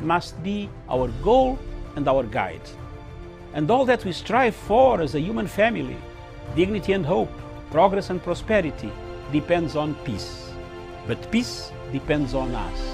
must be our goal and our guide. And all that we strive for as a human family, dignity and hope, progress and prosperity, depends on peace. But peace depends on us.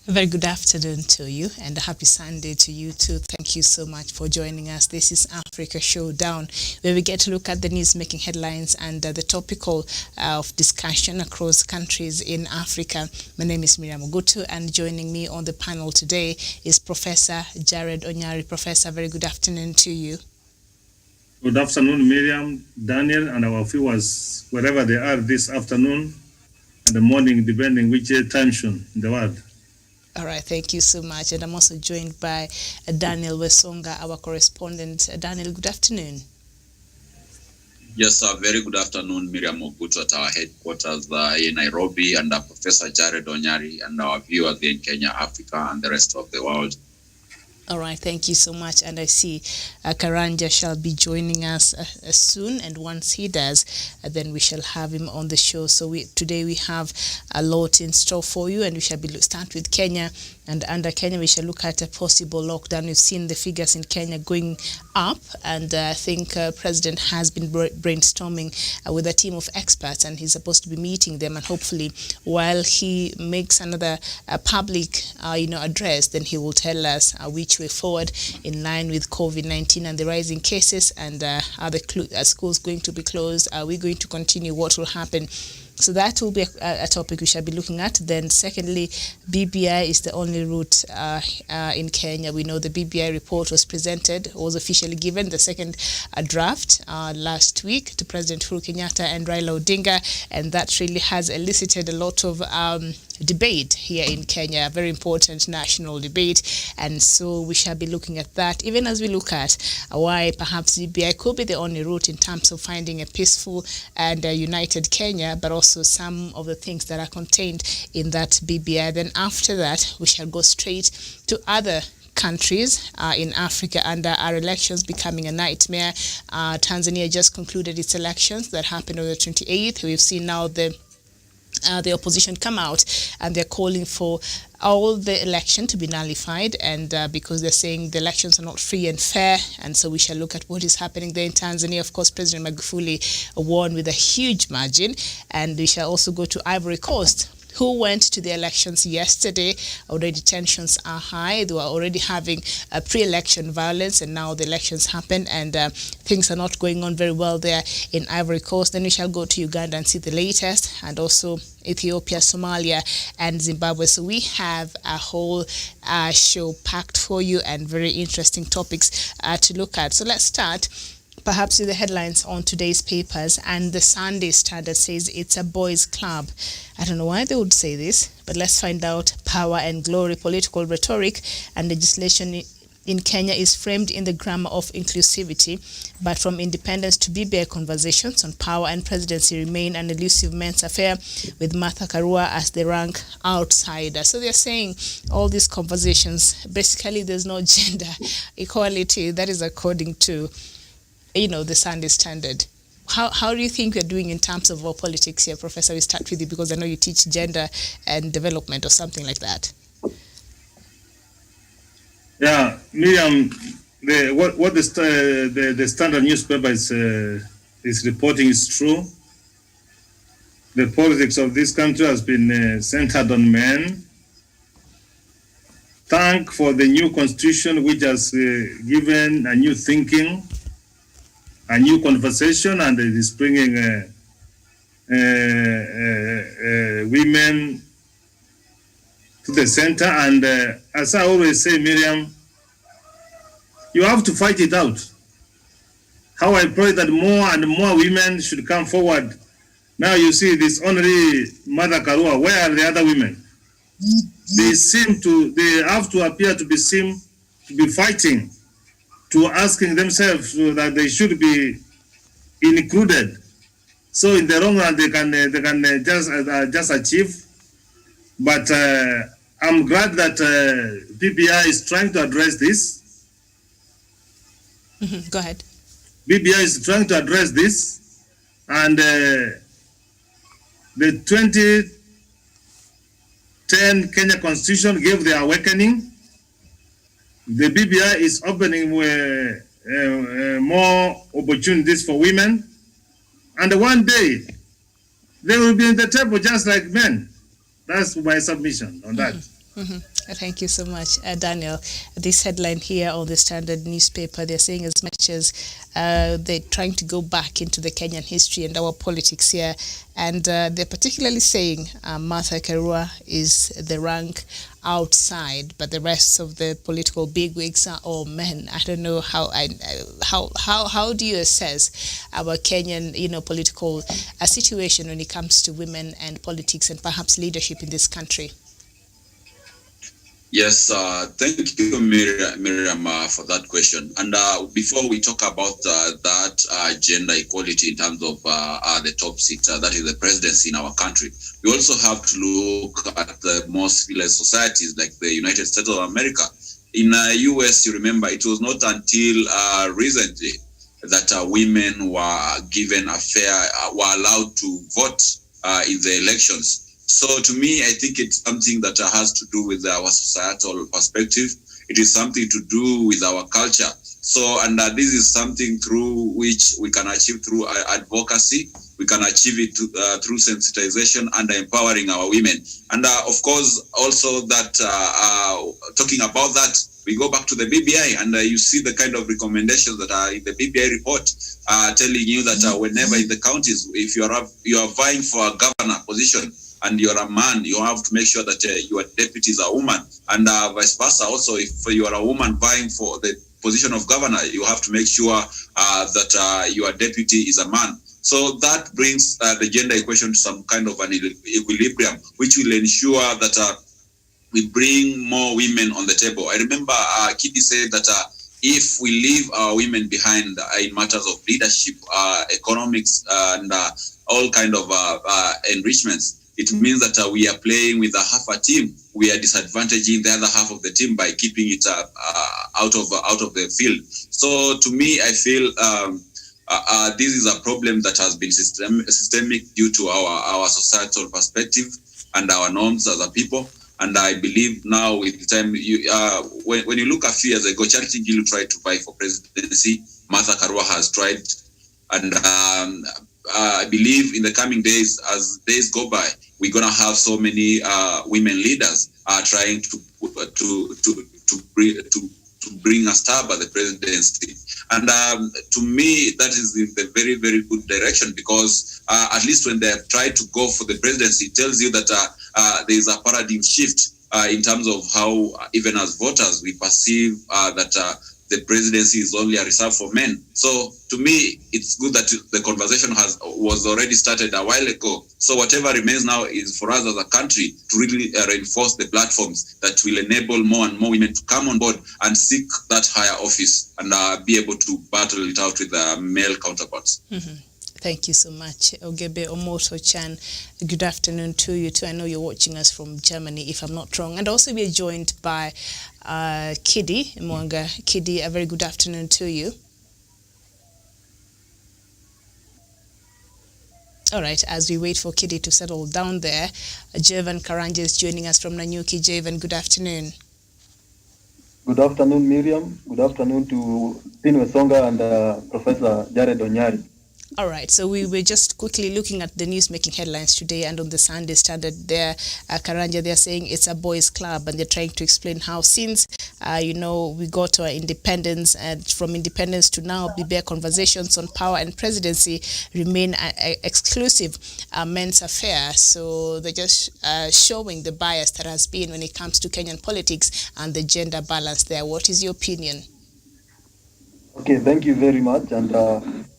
Very good afternoon to you and a happy Sunday to you too. Thank you so much for joining us. This is Africa Showdown, where we get to look at the news making headlines and the topical of discussion across countries in Africa. My name is Miriam Ogutu, and joining me on the panel today is Professor Jared Onyari. Professor, very good afternoon to you. Good afternoon, Miriam, Daniel, and our viewers, wherever they are this afternoon and the morning, depending which time zone in the world. All right, thank you so much. And I'm also joined by Daniel Wesonga, our correspondent. Daniel, good afternoon. Yes, very good afternoon, Miriam Ogutu at our headquarters in Nairobi, and Professor Jared Onyari, and our viewers in Kenya, Africa, and the rest of the world. All right, thank you so much. And I see Karanja shall be joining us soon, and once he does, then we shall have him on the show. So today we have a lot in store for you, and we shall start with Kenya. And under Kenya, we shall look at a possible lockdown. We've seen the figures in Kenya going up, and I think President has been brainstorming with a team of experts, and he's supposed to be meeting them. And hopefully, while he makes another public, address, then he will tell us which way forward in line with COVID-19 and the rising cases. And are the schools going to be closed? Are we going to continue? What will happen? So that will be a topic we shall be looking at. Then secondly, BBI is the only route in Kenya. We know the BBI report was officially given, the second draft last week to President Uhuru Kenyatta and Raila Odinga, and that really has elicited a lot of debate here in Kenya, a very important national debate. And so we shall be looking at that, even as we look at why perhaps BBI could be the only route in terms of finding a peaceful and united Kenya, but also some of the things that are contained in that BBI. Then after that, we shall go straight to other countries in Africa, and our elections becoming a nightmare. Tanzania just concluded its elections that happened on the 28th. We've seen now the opposition come out, and they're calling for all the election to be nullified, and because they're saying the elections are not free and fair. And so we shall look at what is happening there in Tanzania. Of course, President Magufuli won with a huge margin. And we shall also go to Ivory Coast, who went to the elections yesterday. Already tensions are high. They were already having a pre-election violence, and now the elections happened, and things are not going on very well there in Ivory Coast. Then we shall go to Uganda and see the latest, and also Ethiopia, Somalia, and Zimbabwe. So we have a whole show packed for you, and very interesting topics to look at. So let's start perhaps with the headlines on today's papers. And the Sunday Standard says it's a boys' club. I don't know why they would say this, but let's find out. Power and glory, political rhetoric and legislation in Kenya is framed in the grammar of inclusivity, but from independence to BBI, conversations on power and presidency remain an elusive men's affair, with Martha Karua as the rank outsider. So they're saying all these conversations, basically there's no gender equality. That is according to the Sunday Standard. How do you think we're doing in terms of our politics here, Professor? We start with you because I know you teach gender and development or something like that. Yeah, Miriam, what the Standard newspaper is reporting is true. The politics of this country has been centered on men. Thank for the new constitution, which has given a new thinking, a new conversation, and it is bringing women to the center. And as I always say, Miriam, you have to fight it out. How I pray that more and more women should come forward. Now you see this only Mother Karua. Where are the other women? They have to appear to be fighting, to asking themselves that they should be included. So in the long run, they can just achieve. But I'm glad that BBI is trying to address this. Go ahead. BBI is trying to address this, and the 2010 Kenya Constitution gave the awakening. The BBI is opening more opportunities for women, and one day they will be in the table just like men. That's my submission on that. Thank you so much, Daniel. This headline here on the Standard newspaper, they're saying as much as they're trying to go back into the Kenyan history and our politics here, and they're particularly saying Martha Karua is the rank outside, but the rest of the political bigwigs are all men. I don't know how do you assess our Kenyan, political situation when it comes to women and politics and perhaps leadership in this country? Yes, thank you, Miriam, for that question. And before we talk about that gender equality in terms of the top seat, that is the presidency in our country, we also have to look at the more civilized societies like the United States of America. In the US, you remember, it was not until recently that women were given were allowed to vote in the elections. So to me, I think it's something that has to do with our societal perspective. It is something to do with our culture. So, and this is something through which we can achieve through advocacy. We can achieve it through sensitization and empowering our women. And of course, also that talking about that, we go back to the BBI and you see the kind of recommendations that are in the BBI report telling you that whenever in the counties, if you are vying for a governor position, and you're a man, you have to make sure that your deputy is a woman, and vice versa. Also, if you are a woman vying for the position of governor, you have to make sure that your deputy is a man. So that brings the gender equation to some kind of an equilibrium, which will ensure that we bring more women on the table. I remember Kitty said that if we leave our women behind in matters of leadership, economics, and all kind of enrichments, it means that we are playing with half a team. We are disadvantaging the other half of the team by keeping it out of the field. So to me, I feel this is a problem that has been systemic due to our societal perspective and our norms as a people. And I believe now with the time, when you look a few years ago, Charity Ngilu tried to vie for presidency. Martha Karua has tried. And I believe in the coming days, as days go by, we're gonna have so many women leaders trying to bring a stab at the presidency. And to me, that is in the very, very good direction, because at least when they have tried to go for the presidency, it tells you that there is a paradigm shift in terms of how, even as voters, we perceive that the presidency is only a reserve for men. So to me, it's good that the conversation was already started a while ago. So whatever remains now is for us as a country to really reinforce the platforms that will enable more and more women to come on board and seek that higher office and be able to battle it out with their male counterparts. Thank you so much, Ogebe Omoto-chan. Good afternoon to you too. I know you're watching us from Germany, if I'm not wrong. And also we're joined by Kidi Mwanga. Kidi, a very good afternoon to you. All right, as we wait for Kidi to settle down there, Jevan Karanja is joining us from Nanyuki. Jevan, good afternoon. Good afternoon, Miriam. Good afternoon to Pinwe Songa and Professor Jared Onyari. All right, so we were just quickly looking at the news-making headlines today, and on the Sunday Standard there, Karanja, they're saying it's a boys' club, and they're trying to explain how since, we got our independence, and from independence to now, BBI conversations on power and presidency remain exclusive men's affair. So they're just showing the bias that has been when it comes to Kenyan politics and the gender balance there. What is your opinion? Okay, thank you very much. And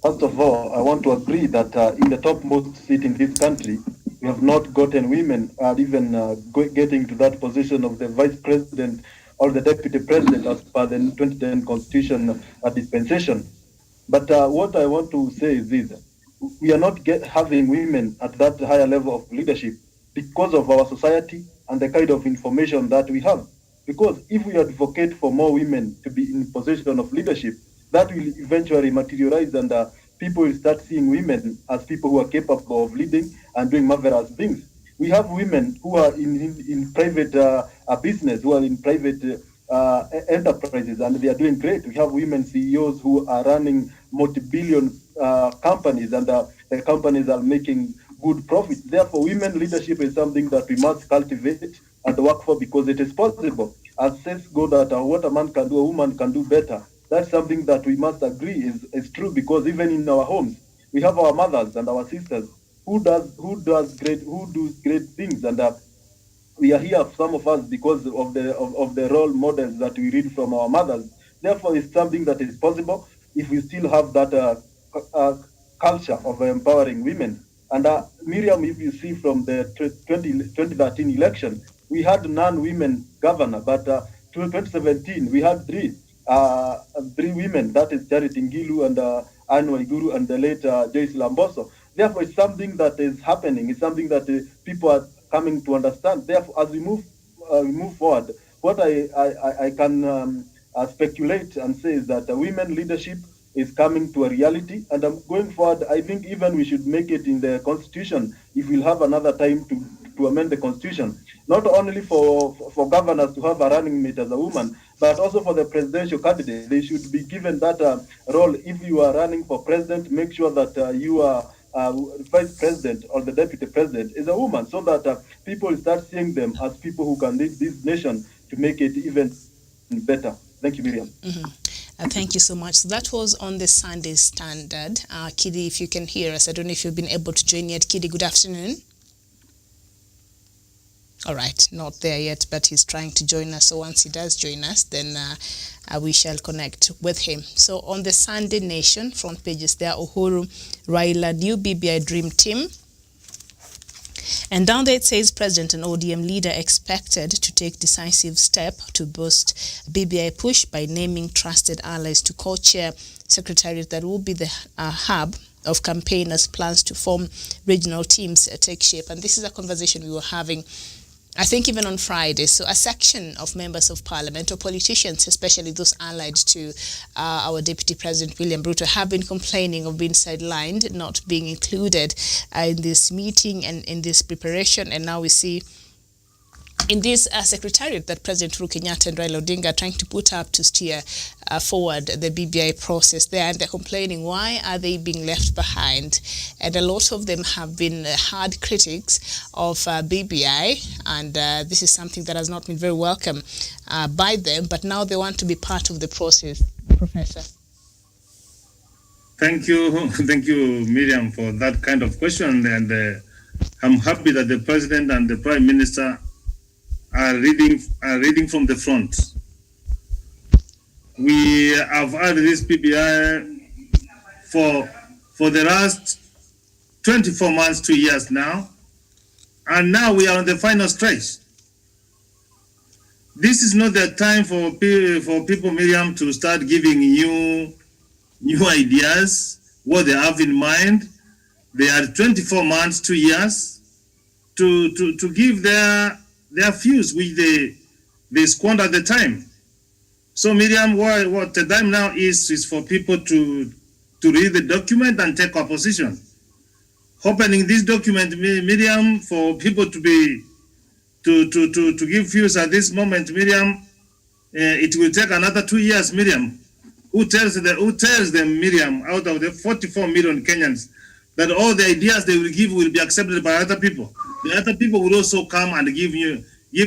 first of all, I want to agree that in the topmost seat in this country, we have not gotten women even getting to that position of the vice president or the deputy president as per the 2010 constitution dispensation. But what I want to say is this: we are not having women at that higher level of leadership because of our society and the kind of information that we have. Because if we advocate for more women to be in position of leadership, that will eventually materialize, and people will start seeing women as people who are capable of leading and doing marvelous things. We have women who are in private business, who are in private enterprises, and they are doing great. We have women CEOs who are running multi-billion companies, and the companies are making good profit. Therefore, women leadership is something that we must cultivate and work for, because it is possible. As says God, that what a man can do, a woman can do better. That's something that we must agree is true, because even in our homes, we have our mothers and our sisters who do great things, and we are here, some of us, because of the role models that we read from our mothers. Therefore, it's something that is possible if we still have that culture of empowering women. And Miriam, if you see from the 2013 election, we had non-women governor, but 2017 we had three women, that is Charity Ngilu and Anne Waiguru and the late Joyce Lamboso. Therefore, it's something that is happening. It's something that people are coming to understand. Therefore, as we move forward, what I can speculate and say is that women leadership is coming to a reality. And going forward, I think even we should make it in the constitution, if we'll have another time to amend the constitution, not only for governors to have a running mate as a woman, but also for the presidential candidate. They should be given that role. If you are running for president, make sure that you are vice president or the deputy president is a woman, so that people start seeing them as people who can lead this nation to make it even better. Thank you, Miriam. Mm-hmm. Thank you so much. So that was on the Sunday Standard. Kidi, if you can hear us, I don't know if you've been able to join yet. Kidi, good afternoon. All right, not there yet, but he's trying to join us. So once he does join us, then we shall connect with him. So on the Sunday Nation front pages there, Uhuru, Raila, new BBI Dream Team. And down there it says President and ODM leader expected to take decisive step to boost BBI push by naming trusted allies to co-chair secretariat that will be the hub of campaigners. Plans to form regional teams take shape. And this is a conversation we were having, I think, even on Friday. So a section of members of parliament or politicians, especially those allied to our Deputy President William Ruto, have been complaining of being sidelined, not being included in this meeting and in this preparation. And now we see in this secretariat that President Uhuru Kenyatta and Raila Odinga are trying to put up to steer forward the BBI process there, and they're complaining, why are they being left behind? And a lot of them have been hard critics of BBI, and this is something that has not been very welcome by them, but now they want to be part of the process. Professor. Thank you, Miriam, for that kind of question. And I'm happy that the President and the Prime Minister are reading from the front. We have had this PBI for the last 24 months, 2 years now, and now we are on the final stretch. This is not the time for people, Miriam, to start giving new ideas, what they have in mind. They are 24 months, 2 years to give their views, which they squander the time. So, Miriam, what the time now is for people to read the document and take a position. Opening this document, Miriam, for people to give views at this moment, Miriam, it will take another 2 years, Miriam. who tells them, Miriam, out of the 44 million Kenyans, that all the ideas they will give will be accepted by other people. The other people will also come and give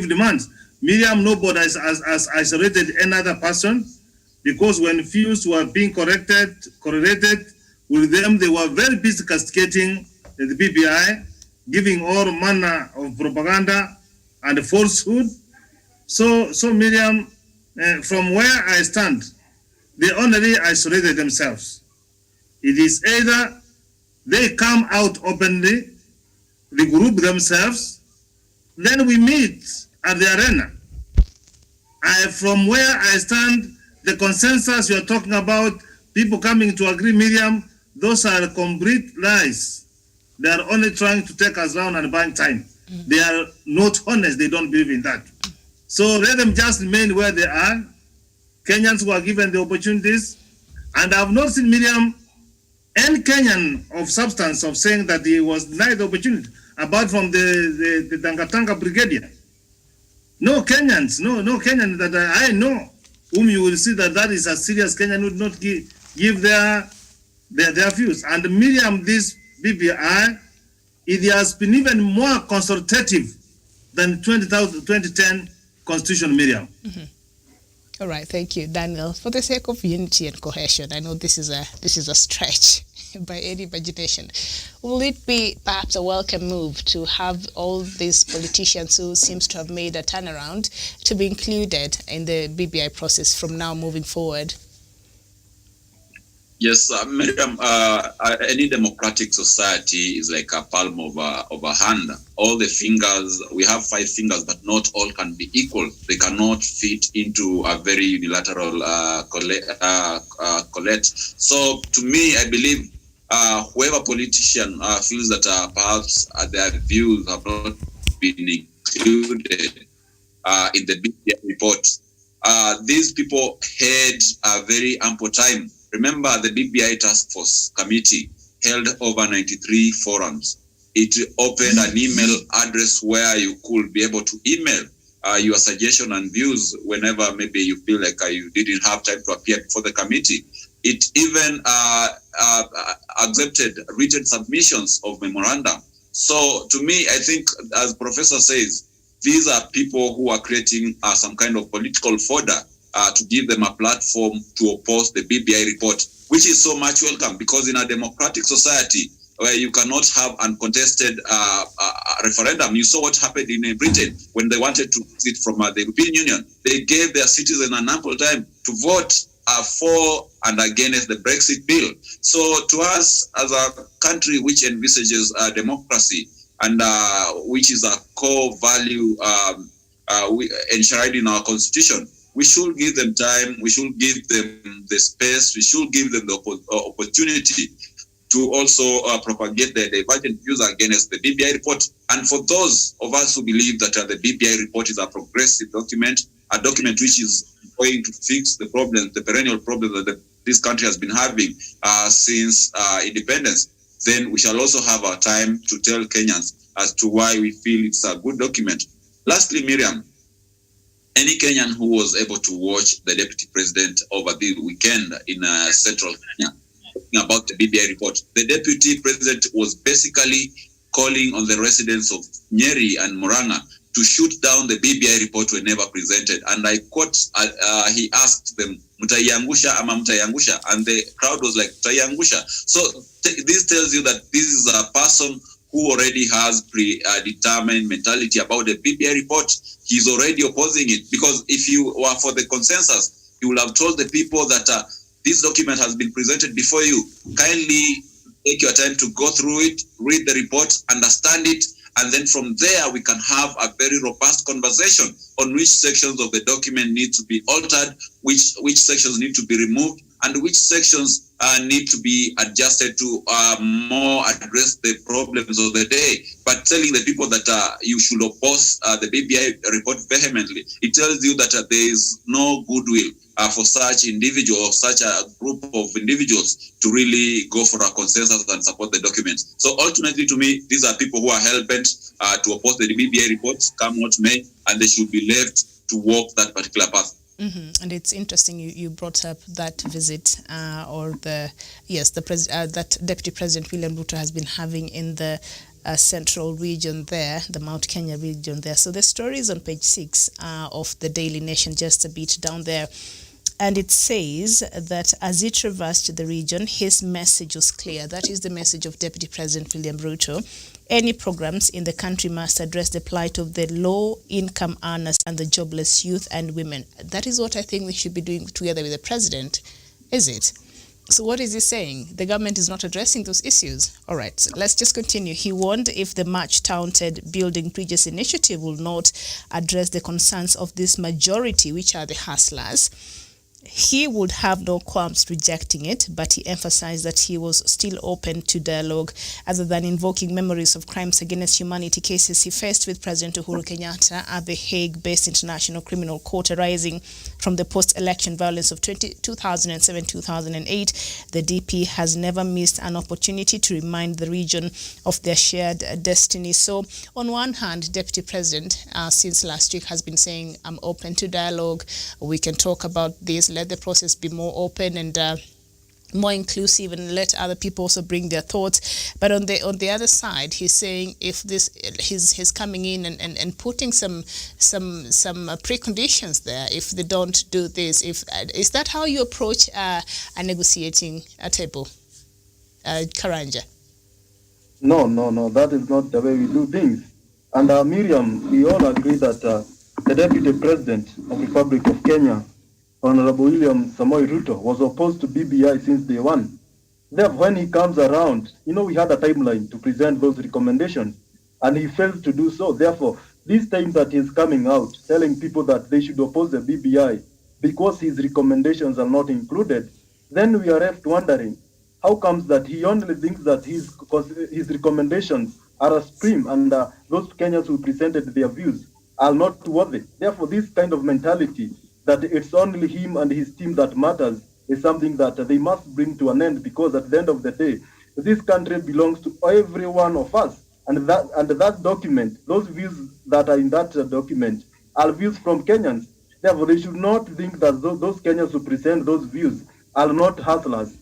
demands. Miriam, nobody has isolated another person, because when views were being correlated with them, they were very busy castigating the BBI, giving all manner of propaganda and falsehood. So Miriam, from where I stand, they only isolated themselves. It is either they come out openly, regroup themselves, then we meet at the arena. From where I stand, the consensus you're talking about, people coming to agree, Miriam, those are complete lies. They are only trying to take us around and buying time. They are not honest. They don't believe in that. So let them just remain where they are. Kenyans were given the opportunities. And I've not seen Miriam, any Kenyan of substance, of saying that he was denied the opportunity, apart from the Tangatanga brigadier. No Kenyans, no Kenyan that I know, whom you will see that is a serious Kenyan would not give their views. And Miriam, this BBI, it has been even more consultative than 2010 Constitution, Miriam. Mm-hmm. All right, thank you, Daniel. For the sake of unity and cohesion, I know this is a stretch by any imagination. Will it be perhaps a welcome move to have all these politicians who seems to have made a turnaround to be included in the BBI process from now moving forward? Yes, Miriam, any democratic society is like a palm of a hand. All the fingers, we have 5 fingers, but not all can be equal. They cannot fit into a very unilateral collet. So to me, I believe whoever politician feels that perhaps their views have not been included in the BBI report, these people had a very ample time. Remember, the BBI Task Force Committee held over 93 forums. It opened an email address where you could be able to email your suggestion and views whenever maybe you feel like you didn't have time to appear before the committee. It even accepted written submissions of memorandum. So to me, I think, as Professor says, these are people who are creating some kind of political fodder to give them a platform to oppose the BBI report, which is so much welcome, because in a democratic society where you cannot have uncontested referendum, you saw what happened in Britain when they wanted to exit from the European Union. They gave their citizens an ample time to vote for and against the Brexit bill. So to us, as a country which envisages democracy and which is a core value enshrined in our constitution, we should give them time, we should give them the space, we should give them the opportunity to also propagate the divergent views against the BBI report. And for those of us who believe that the BBI report is a progressive document, a document which is going to fix the problems, the perennial problems that this country has been having since independence, then we shall also have our time to tell Kenyans as to why we feel it's a good document. Lastly, Miriam, any Kenyan who was able to watch the deputy president over the weekend in central Kenya talking about the BBI report, the deputy president was basically calling on the residents of Nyeri and Murang'a to shoot down the BBI report whenever presented. And I quote, he asked them, "Mutaiangusha ama mutaiangusha?" And the crowd was like, "Mutaiangusha." So this tells you that this is a person who already has predetermined mentality about the BBI report. He's already opposing it, because if you were for the consensus, you will have told the people that this document has been presented before you. Kindly take your time to go through it, read the report, understand it, and then from there we can have a very robust conversation on which sections of the document need to be altered, which sections need to be removed, and which sections need to be adjusted to more address the problems of the day. But telling the people that you should oppose the BBI report vehemently, it tells you that there is no goodwill for such individual or such a group of individuals to really go for a consensus and support the document. So ultimately, to me, these are people who are hell-bent to oppose the BBI report, come what may, and they should be left to walk that particular path. And it's interesting you brought up that visit that Deputy President William Ruto has been having in the central region there, the Mount Kenya region there. So the story is on page 6 of the Daily Nation, just a bit down there. And it says that as he traversed the region, his message was clear. That is the message of Deputy President William Ruto. Any programs in the country must address the plight of the low-income earners and the jobless youth and women. That is what I think we should be doing together with the president, is it? So what is he saying? The government is not addressing those issues. All right, so let's just continue. He warned if the much-touted Building Bridges initiative will not address the concerns of this majority, which are the hustlers, he would have no qualms rejecting it, but he emphasized that he was still open to dialogue. Other than invoking memories of crimes against humanity cases he faced with President Uhuru Kenyatta at the Hague-based International Criminal Court arising from the post-election violence of 2007-2008, the DP has never missed an opportunity to remind the region of their shared destiny. So, on one hand, Deputy President, since last week, has been saying, I'm open to dialogue, we can talk about this, let the process be more open and more inclusive, and let other people also bring their thoughts. But on the other side, he's saying if he's coming in and putting some preconditions there. If they don't do this, is that how you approach a negotiating table, Karanja? No, that is not the way we do things. And Miriam, we all agree that the Deputy President of the Republic of Kenya, Honorable William Samoei Ruto, was opposed to BBI since day one. Therefore, when he comes around, we had a timeline to present those recommendations, and he fails to do so. Therefore, this time that he's coming out, telling people that they should oppose the BBI because his recommendations are not included, then we are left wondering, how comes that he only thinks that his recommendations are a supreme and those Kenyans who presented their views are not worthy? Therefore, this kind of mentality that it's only him and his team that matters is something that they must bring to an end, because at the end of the day, this country belongs to every one of us. And that document, those views that are in that document are views from Kenyans. Therefore, they should not think that those Kenyans who present those views are not hustlers.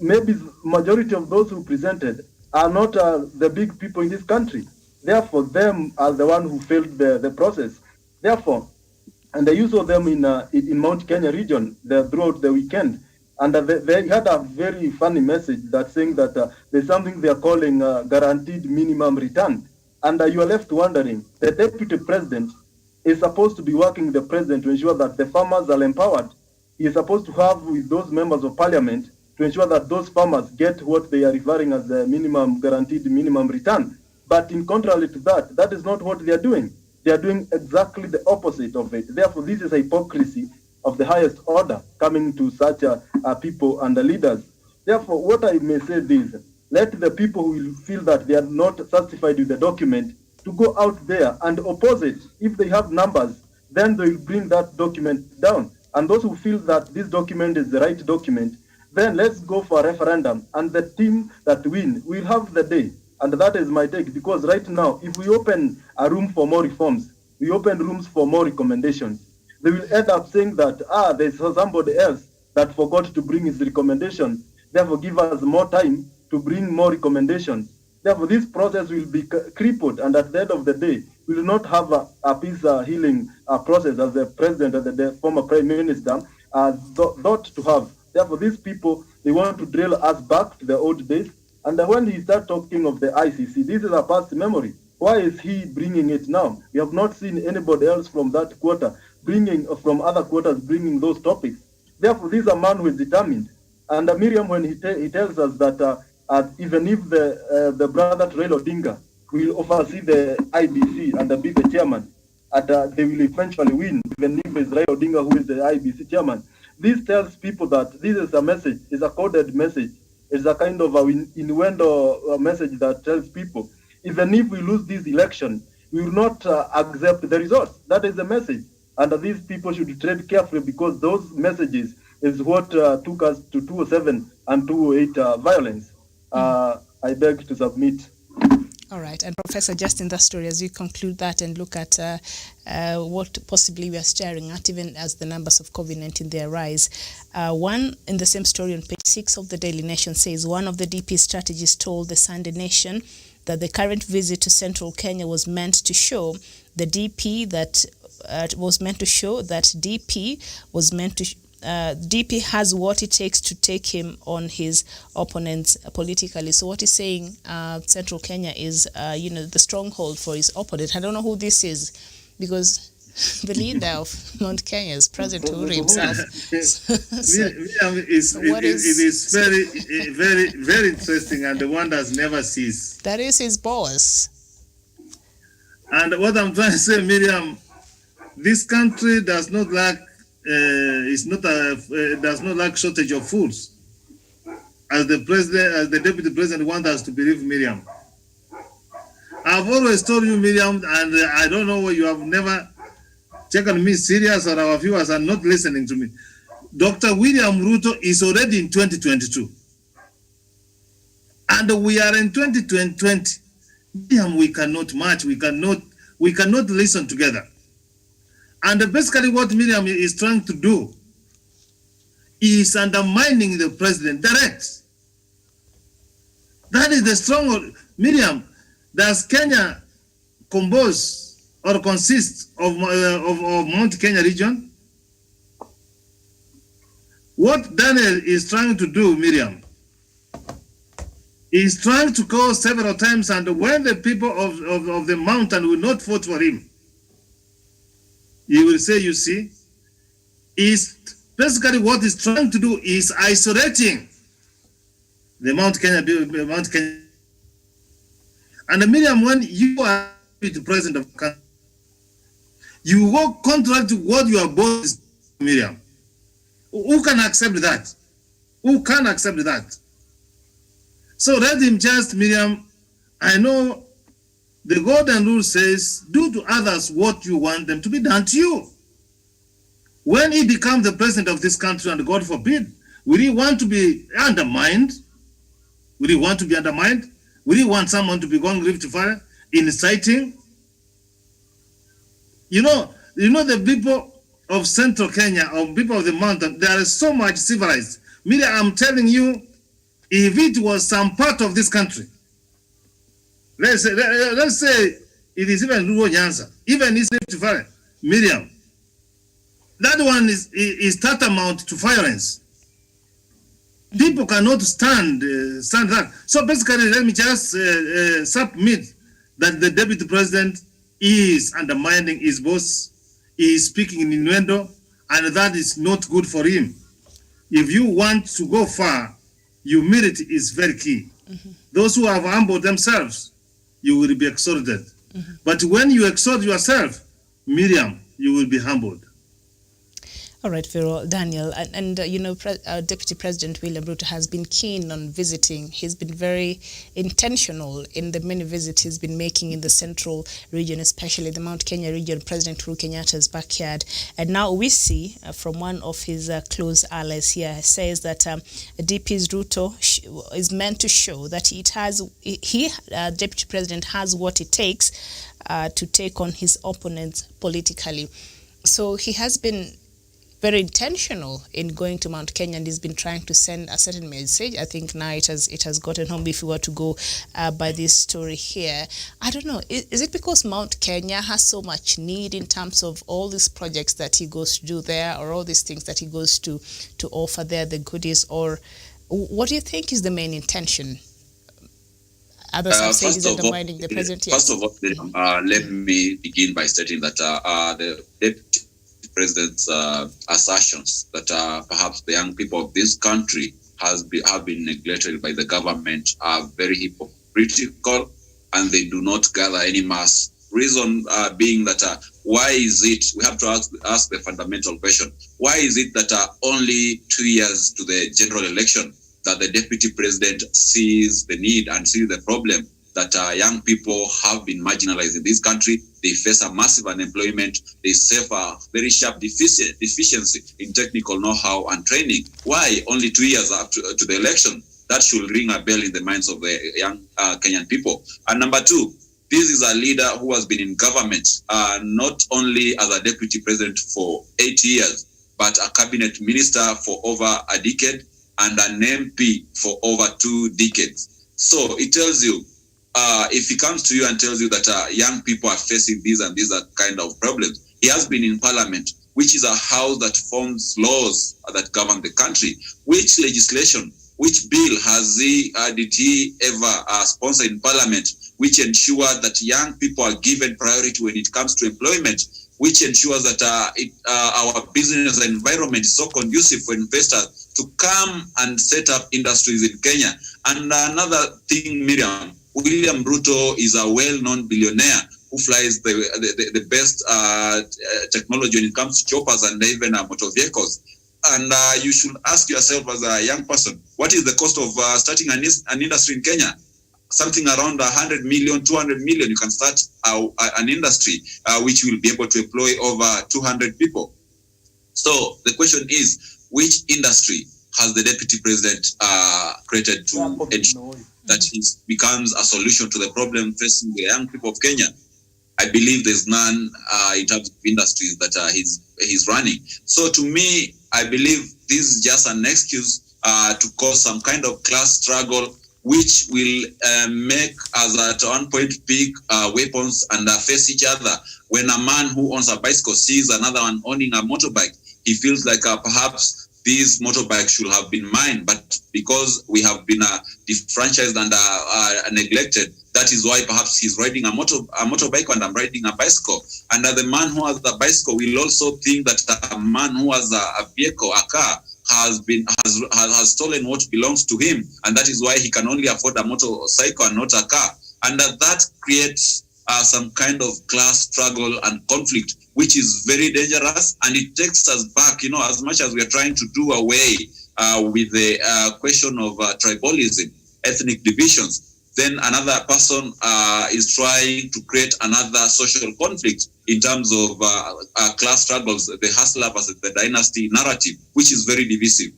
Maybe majority of those who presented are not the big people in this country. Therefore, them are the one who failed the process. Therefore, and the use of them in Mount Kenya region throughout the weekend. And they had a very funny message that saying that there's something they are calling guaranteed minimum return. And you are left wondering, the Deputy President is supposed to be working with the President to ensure that the farmers are empowered. He is supposed to have with those members of Parliament to ensure that those farmers get what they are referring as the guaranteed minimum return. But in contrary to that, that is not what they are doing. They are doing exactly the opposite of it. Therefore, this is a hypocrisy of the highest order coming to such people and the leaders. Therefore, what I may say is, let the people who feel that they are not satisfied with the document to go out there and oppose it. If they have numbers, then they will bring that document down. And those who feel that this document is the right document, then let's go for a referendum. And the team that win will have the day. And that is my take, because right now, if we open a room for more reforms, we open rooms for more recommendations, they will end up saying that, there's somebody else that forgot to bring his recommendation, therefore give us more time to bring more recommendations. Therefore, this process will be crippled, and at the end of the day, we will not have a peace healing process as the president and the former prime minister thought to have. Therefore, these people, they want to drill us back to the old days. And when he starts talking of the ICC, this is a past memory. Why is he bringing it now? We have not seen anybody else from that quarter from other quarters bringing those topics. Therefore, this is a man who is determined. And Miriam, when he tells us that even if the brother Raila Odinga will oversee the IBC and be the chairman, they will eventually win, even if it's Raila Odinga who is the IBC chairman. This tells people that this is a message, it's a coded message. It's a kind of innuendo message that tells people, even if we lose this election, we will not accept the results. That is the message. And these people should tread carefully, because those messages is what took us to 2007 and 2008 violence. I beg to submit. All right. And Professor, just in that story, as you conclude that and look at what possibly we are staring at, even as the numbers of COVID-19 there rise, one in the same story on page 6 of the Daily Nation says, one of the DP strategists told the Sunday Nation that the current visit to central Kenya was meant to show the DP that DP has what it takes to take him on his opponents politically. So what he's saying, Central Kenya is, the stronghold for his opponent. I don't know who this is, because the leader of Mount Kenya is President Uhuru himself. It is very, very, very interesting, and the wonders never cease. That is his boss. And what I'm trying to say, Miriam, this country does not lack does not lack shortage of fools. As the deputy president wants us to believe, Miriam. I've always told you, Miriam, and I don't know why you have never taken me serious, or our viewers are not listening to me. Dr. William Ruto is already in 2022. And we are in 2020. Miriam, we cannot match, we cannot listen together. And basically what Miriam is trying to do is undermining the president direct. That is the stronghold. Miriam, does Kenya compose or consist of Mount Kenya region? What Daniel is trying to do, Miriam, is trying to call several times, and when the people of the mountain will not vote for him, he will say, you see, is basically what he's trying to do is isolating the Mount Kenya. And Miriam, when you are the president of the country, you work contrary to what your boss is, Miriam. Who can accept that? Who can accept that? So let him just, Miriam, I know the golden rule says, do to others what you want them to be done to you. When he becomes the president of this country, and God forbid, will he want to be undermined? Will he want to be undermined? Will he want someone to be going rift to fire, inciting? You know the people of central Kenya, or people of the mountain, they are so much civilized. Miriam, I'm telling you, if it was some part of this country, let's say it is even Luo Nyanza, even East Rift Valley, Miriam, that one is tantamount to violence. People cannot stand that. So basically, let me just submit that the deputy president is undermining his boss, he is speaking in innuendo, and that is not good for him. If you want to go far, humility is very key. Mm-hmm. Those who have humbled themselves, you will be exalted. Mm-hmm. But when you exalt yourself, Miriam, you will be humbled. All right, Pharaoh, Daniel, and Deputy President William Ruto has been keen on visiting. He's been very intentional in the many visits he's been making in the central region, especially the Mount Kenya region, President Uhuru Kenyatta's backyard. And now we see from one of his close allies here says that DP's Ruto is meant to show that Deputy President has what it takes to take on his opponents politically. So he has been very intentional in going to Mount Kenya, and he's been trying to send a certain message. I think now it has gotten home if we were to go by this story here. I don't know, is it because Mount Kenya has so much need in terms of all these projects that he goes to do there, or all these things that he goes to offer there, the goodies, or what do you think is the main intention? Others have said he's undermining the president. First of all, let me begin by stating that the deputy president's assertions that perhaps the young people of this country have been neglected by the government are very hypocritical, and they do not gather any mass. Reason being that why is it, we have to ask the fundamental question, why is it that only 2 years to the general election that the deputy president sees the need and sees the problem that young people have been marginalized in this country? They face a massive unemployment. They suffer very sharp deficiency in technical know-how and training. Why only 2 years up to the election that should ring a bell in the minds of the young Kenyan people. And number two, this is a leader who has been in government not only as a deputy president for 8 years, but a cabinet minister for over a decade and an MP for over 2 decades. So it tells you, if he comes to you and tells you that young people are facing these and these kind of problems, he has been in parliament, which is a house that forms laws that govern the country. Which legislation, which bill did he ever sponsor in parliament, which ensures that young people are given priority when it comes to employment, which ensures that our business environment is so conducive for investors to come and set up industries in Kenya. And another thing, Miriam, William Ruto is a well-known billionaire who flies the best technology when it comes to choppers and even motor vehicles. And you should ask yourself as a young person, what is the cost of starting an industry in Kenya? Something around 100 million, 200 million, you can start an industry which will be able to employ over 200 people. So the question is, which industry has the deputy president created to ensure that he becomes a solution to the problem facing the young people of Kenya? I believe there's none in terms of industries that he's running. So to me, I believe this is just an excuse to cause some kind of class struggle, which will make us at one point pick weapons and face each other. When a man who owns a bicycle sees another one owning a motorbike, he feels like perhaps this motorbike should have been mine, but because we have been defranchised and neglected, that is why perhaps he's riding a motorbike and I'm riding a bicycle. And the man who has a bicycle will also think that a man who has a vehicle, a car, has stolen what belongs to him, and that is why he can only afford a motorcycle and not a car. And that creates some kind of class struggle and conflict, which is very dangerous, and it takes us back, as much as we are trying to do away with the question of tribalism, ethnic divisions. Then another person is trying to create another social conflict in terms of class struggles, the hustler versus the dynasty narrative, which is very divisive.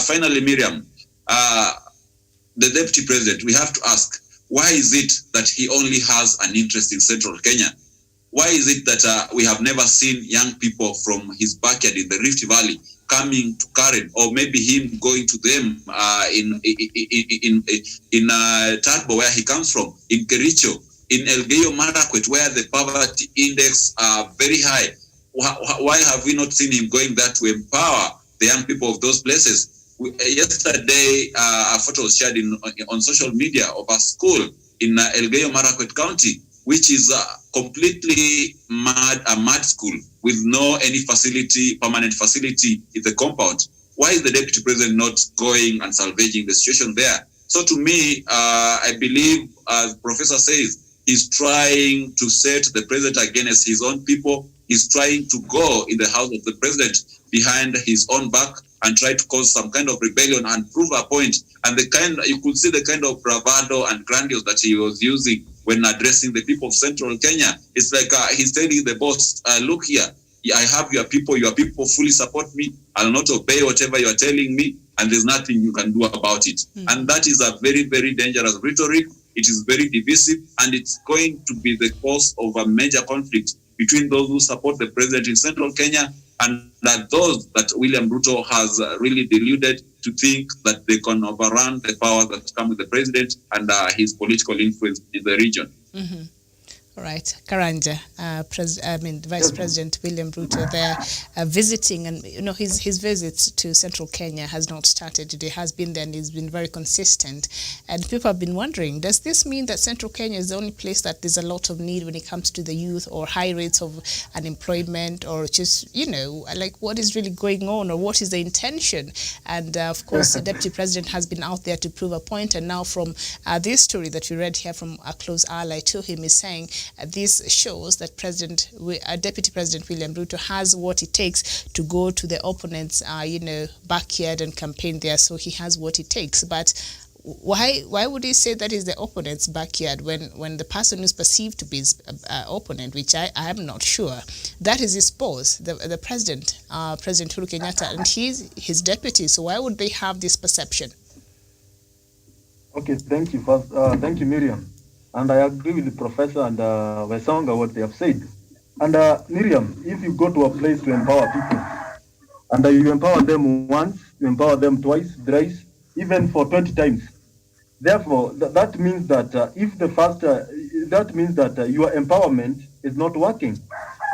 Finally, Miriam, the deputy president, we have to ask, why is it that he only has an interest in central Kenya? Why is it that we have never seen young people from his backyard in the Rift Valley coming to Karen, or maybe him going to them in Tarbo, where he comes from, in Kericho, in Elgeyo Marakwet, where the poverty index are very high? Why have we not seen him going there to empower the young people of those places? Yesterday, a photo was shared on social media of a school in Elgeyo Marakwet County, which is completely a mad school with no permanent facility in the compound. Why is the deputy president not going and salvaging the situation there? So to me, I believe, as Professor says, he's trying to set the president against his own people. He's trying to go in the house of the president behind his own back and try to cause some kind of rebellion and prove a point. And you could see the kind of bravado and grandiose that he was using when addressing the people of central Kenya. It's like he's telling the boss, look here, I have your people fully support me. I'll not obey whatever you're telling me, and there's nothing you can do about it. And that is a very, very dangerous rhetoric. It is very divisive, and it's going to be the cause of a major conflict between those who support the president in central Kenya and those that William Ruto has really deluded to think that they can overrun the powers that come with the president and his political influence in the region. Mm-hmm. All right, Karanja, Vice President William Ruto there visiting, and his visits to central Kenya has not started today. Has been there and he's been very consistent. And people have been wondering, does this mean that central Kenya is the only place that there's a lot of need when it comes to the youth, or high rates of unemployment, or just, like what is really going on, or what is the intention? And of course, the Deputy President has been out there to prove a point. And now from this story that we read here from a close ally to him is saying, this shows that Deputy President William Ruto has what it takes to go to the opponent's, backyard and campaign there. So he has what it takes. But why would he say that is the opponent's backyard when the person who's perceived to be his opponent, which I am not sure, that is his boss, the president, President Uhuru Kenyatta, and he's his deputy. So why would they have this perception? Okay, thank you first. Thank you, Miriam. And I agree with the professor and Wesonga what they have said. And Miriam, if you go to a place to empower people, and you empower them once, you empower them twice, thrice, even for 20 times. Therefore, that means that if the first, that means that your empowerment is not working.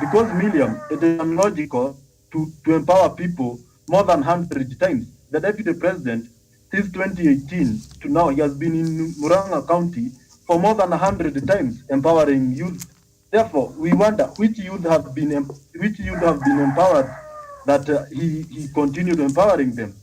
Because, Miriam, it is unlogical to empower people more than 100 times. The deputy president, since 2018 to now, he has been in Murang'a County for more than 100 times empowering youth. Therefore, we wonder which youth have been empowered that he continued empowering them.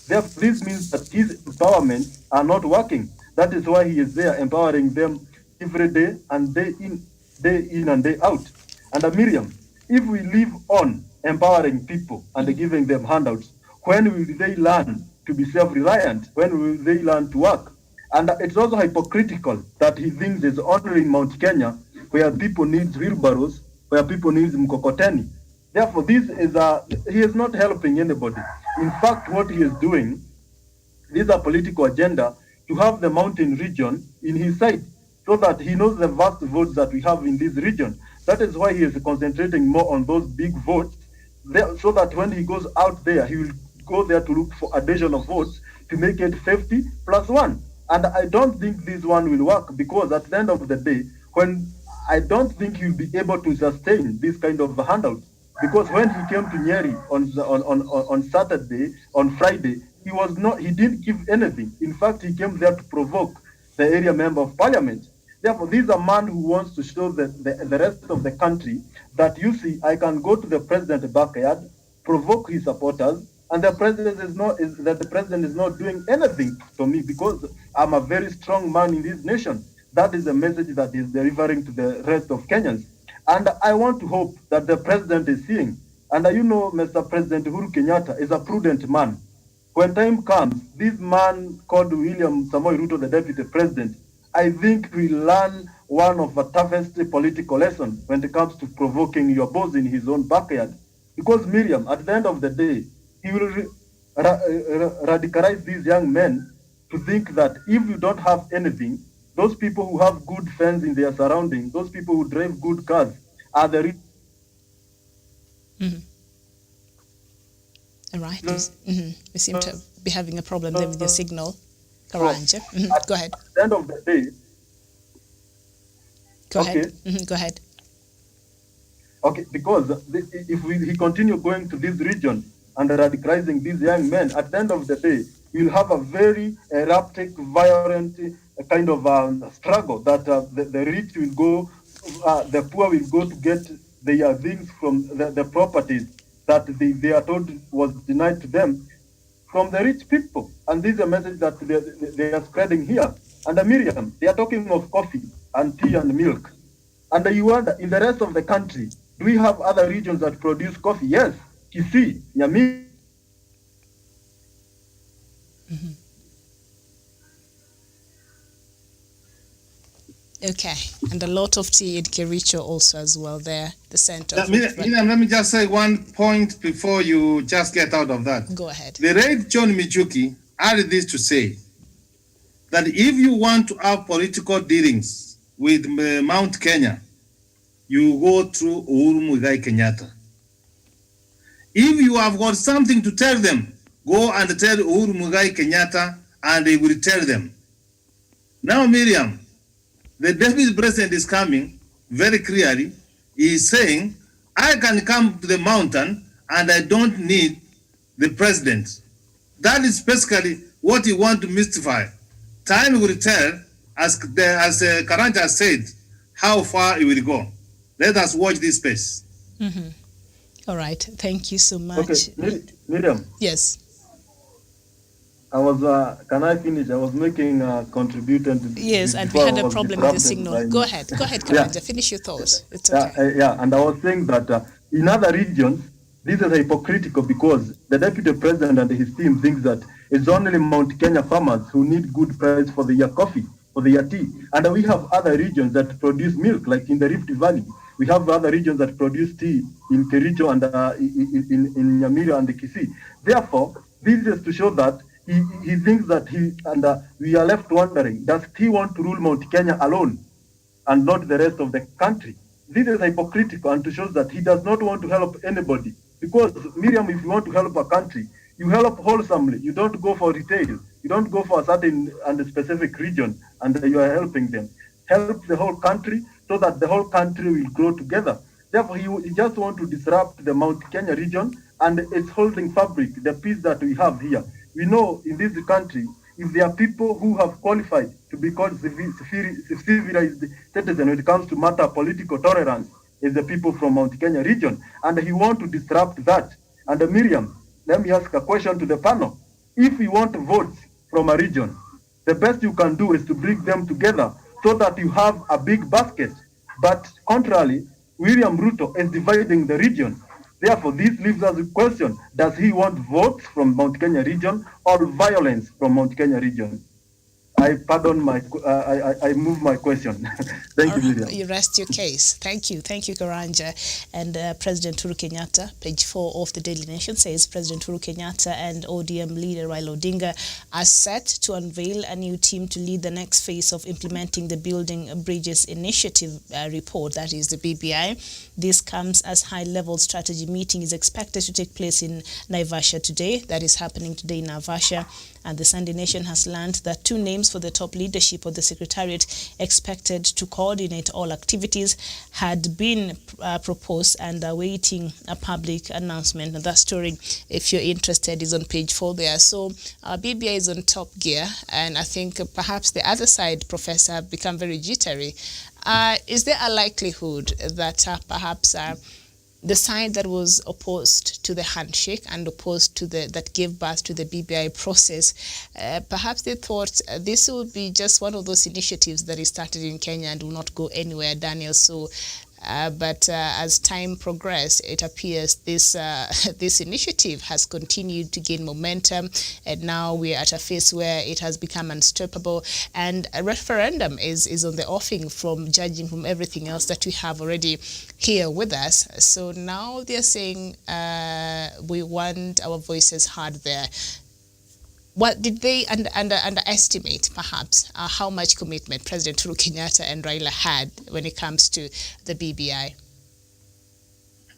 Therefore, this means that his empowerments are not working. That is why he is there empowering them every day and day in and day out. And Miriam, if we live on empowering people and giving them handouts, when will they learn to be self-reliant? When will they learn to work? And it's also hypocritical that he thinks it's only in Mount Kenya where people need wheelbarrows, where people need mkokoteni. Therefore, he is not helping anybody. In fact, what he is doing, this is a political agenda to have the mountain region in his side so that he knows the vast votes that we have in this region. That is why he is concentrating more on those big votes so that when he goes out there, he will go there to look for additional votes to make it 50 plus 1. And I don't think this one will work because at the end of the day, I don't think he'll be able to sustain this kind of handouts. Because when he came to Nyeri on Saturday, on Friday, he didn't give anything. In fact, he came there to provoke the area member of parliament. Therefore, this is a man who wants to show the rest of the country that, you see, I can go to the president's backyard, provoke his supporters, and the president is not doing anything to me because I'm a very strong man in this nation. That is the message that is delivering to the rest of Kenyans. And I want to hope that the president is seeing. And you know, Mr. President Uhuru Kenyatta is a prudent man. When time comes, this man called William Samoei Ruto, the deputy president, I think will learn one of the toughest political lessons when it comes to provoking your boss in his own backyard. Because Miriam, at the end of the day, he will radicalize these young men to think that if you don't have anything, those people who have good friends in their surroundings, those people who drive good cars, are the All right. We seem to be having a problem there with your signal. Karanja. Go ahead. At the end of the day. Go ahead. Go ahead. Okay, because if he continue going to this region and radicalizing these young men, at the end of the day, you'll have a very erratic, violent kind of struggle that the rich will go, the poor will go to get their things from the properties that they are told was denied to them from the rich people. And this is a message that they are spreading here. And Miriam, they are talking of coffee and tea and milk. And you wonder, in the rest of the country, do we have other regions that produce coffee? Yes, Kisii, Nyamira. Okay, and a lot of tea in Kericho also as well there, the center. Miriam, let me just say one point before you just get out of that. Go ahead. The late John Michuki added this to say that if you want to have political dealings with Mount Kenya, you go through Uhuru Muigai Kenyatta. If you have got something to tell them, go and tell Uhuru Muigai Kenyatta and they will tell them. Now, Miriam, the deputy president is coming very clearly. He is saying, I can come to the mountain and I don't need the president. That is basically what he wants to mystify. Time will tell, as Karanja said, how far it will go. Let us watch this space. All right. Thank you so much. Okay, Miriam. Yes. I was, can I finish? I was making a contribution to yes, and we had a problem with the signal. Go ahead, Karanja, finish your thoughts. It's okay. And I was saying that in other regions, this is hypocritical because the deputy president and his team thinks that it's only Mount Kenya farmers who need good price for their coffee, for their tea. And we have other regions that produce milk, like in the Rift Valley. We have other regions that produce tea in Kericho and in Nyamira and Kisii. Therefore, this is to show that he thinks that we are left wondering, does he want to rule Mount Kenya alone and not the rest of the country? This is hypocritical and to show that he does not want to help anybody. Because, Miriam, if you want to help a country, you help wholesomely. You don't go for retail. You don't go for a certain and a specific region and you are helping them. Help the whole country so that the whole country will grow together. Therefore, he just want to disrupt the Mount Kenya region and its holding fabric, the peace that we have here. We know in this country, if there are people who have qualified to be called civilized citizens when it comes to matter political tolerance, is the people from Mount Kenya region. And he want to disrupt that. And Miriam, let me ask a question to the panel. If you want votes from a region, the best you can do is to bring them together so that you have a big basket. But contrarily, William Ruto is dividing the region. Therefore, this leaves us a question. Does he want votes from Mount Kenya region or violence from Mount Kenya region? I move my question. Thank you, Miriam. You rest your case. Thank you, Karanja. And President Uhuru Kenyatta, page 4 of the Daily Nation says President Uhuru Kenyatta and ODM leader Raila Odinga are set to unveil a new team to lead the next phase of implementing the Building Bridges Initiative report, that is the BBI. This comes as high-level strategy meeting is expected to take place in Naivasha today. That is happening today in Naivasha. And the Sunday Nation has learned that 2 names for the top leadership of the Secretariat expected to coordinate all activities had been proposed and awaiting a public announcement. And that story, if you're interested, is on page 4 there. So BBI is on top gear. And I think perhaps the other side, Professor, have become very jittery. Is there a likelihood that perhaps the side that was opposed to the handshake and opposed to that gave birth to the BBI process, perhaps they thought this would be just one of those initiatives that is started in Kenya and will not go anywhere, Daniel. So, but as time progressed, it appears this initiative has continued to gain momentum, and now we're at a phase where it has become unstoppable. And a referendum is on the offing, from judging from everything else that we have already here with us. So now they're saying we want our voices heard there. What did they underestimate, perhaps, how much commitment President Uhuru Kenyatta and Raila had when it comes to the BBI?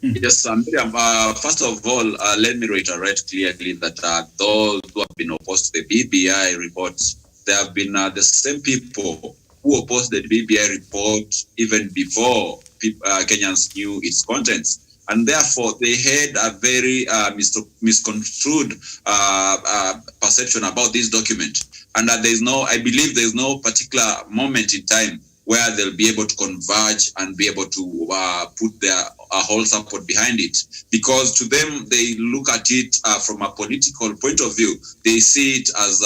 Yes, Miriam, first of all, let me reiterate clearly that those who have been opposed to the BBI report, they have been the same people who opposed the BBI report even before Kenyans knew its contents. And therefore, they had a very misconstrued perception about this document. And I believe there's no particular moment in time where they'll be able to converge and be able to put their whole support behind it. Because to them, they look at it from a political point of view. They see it as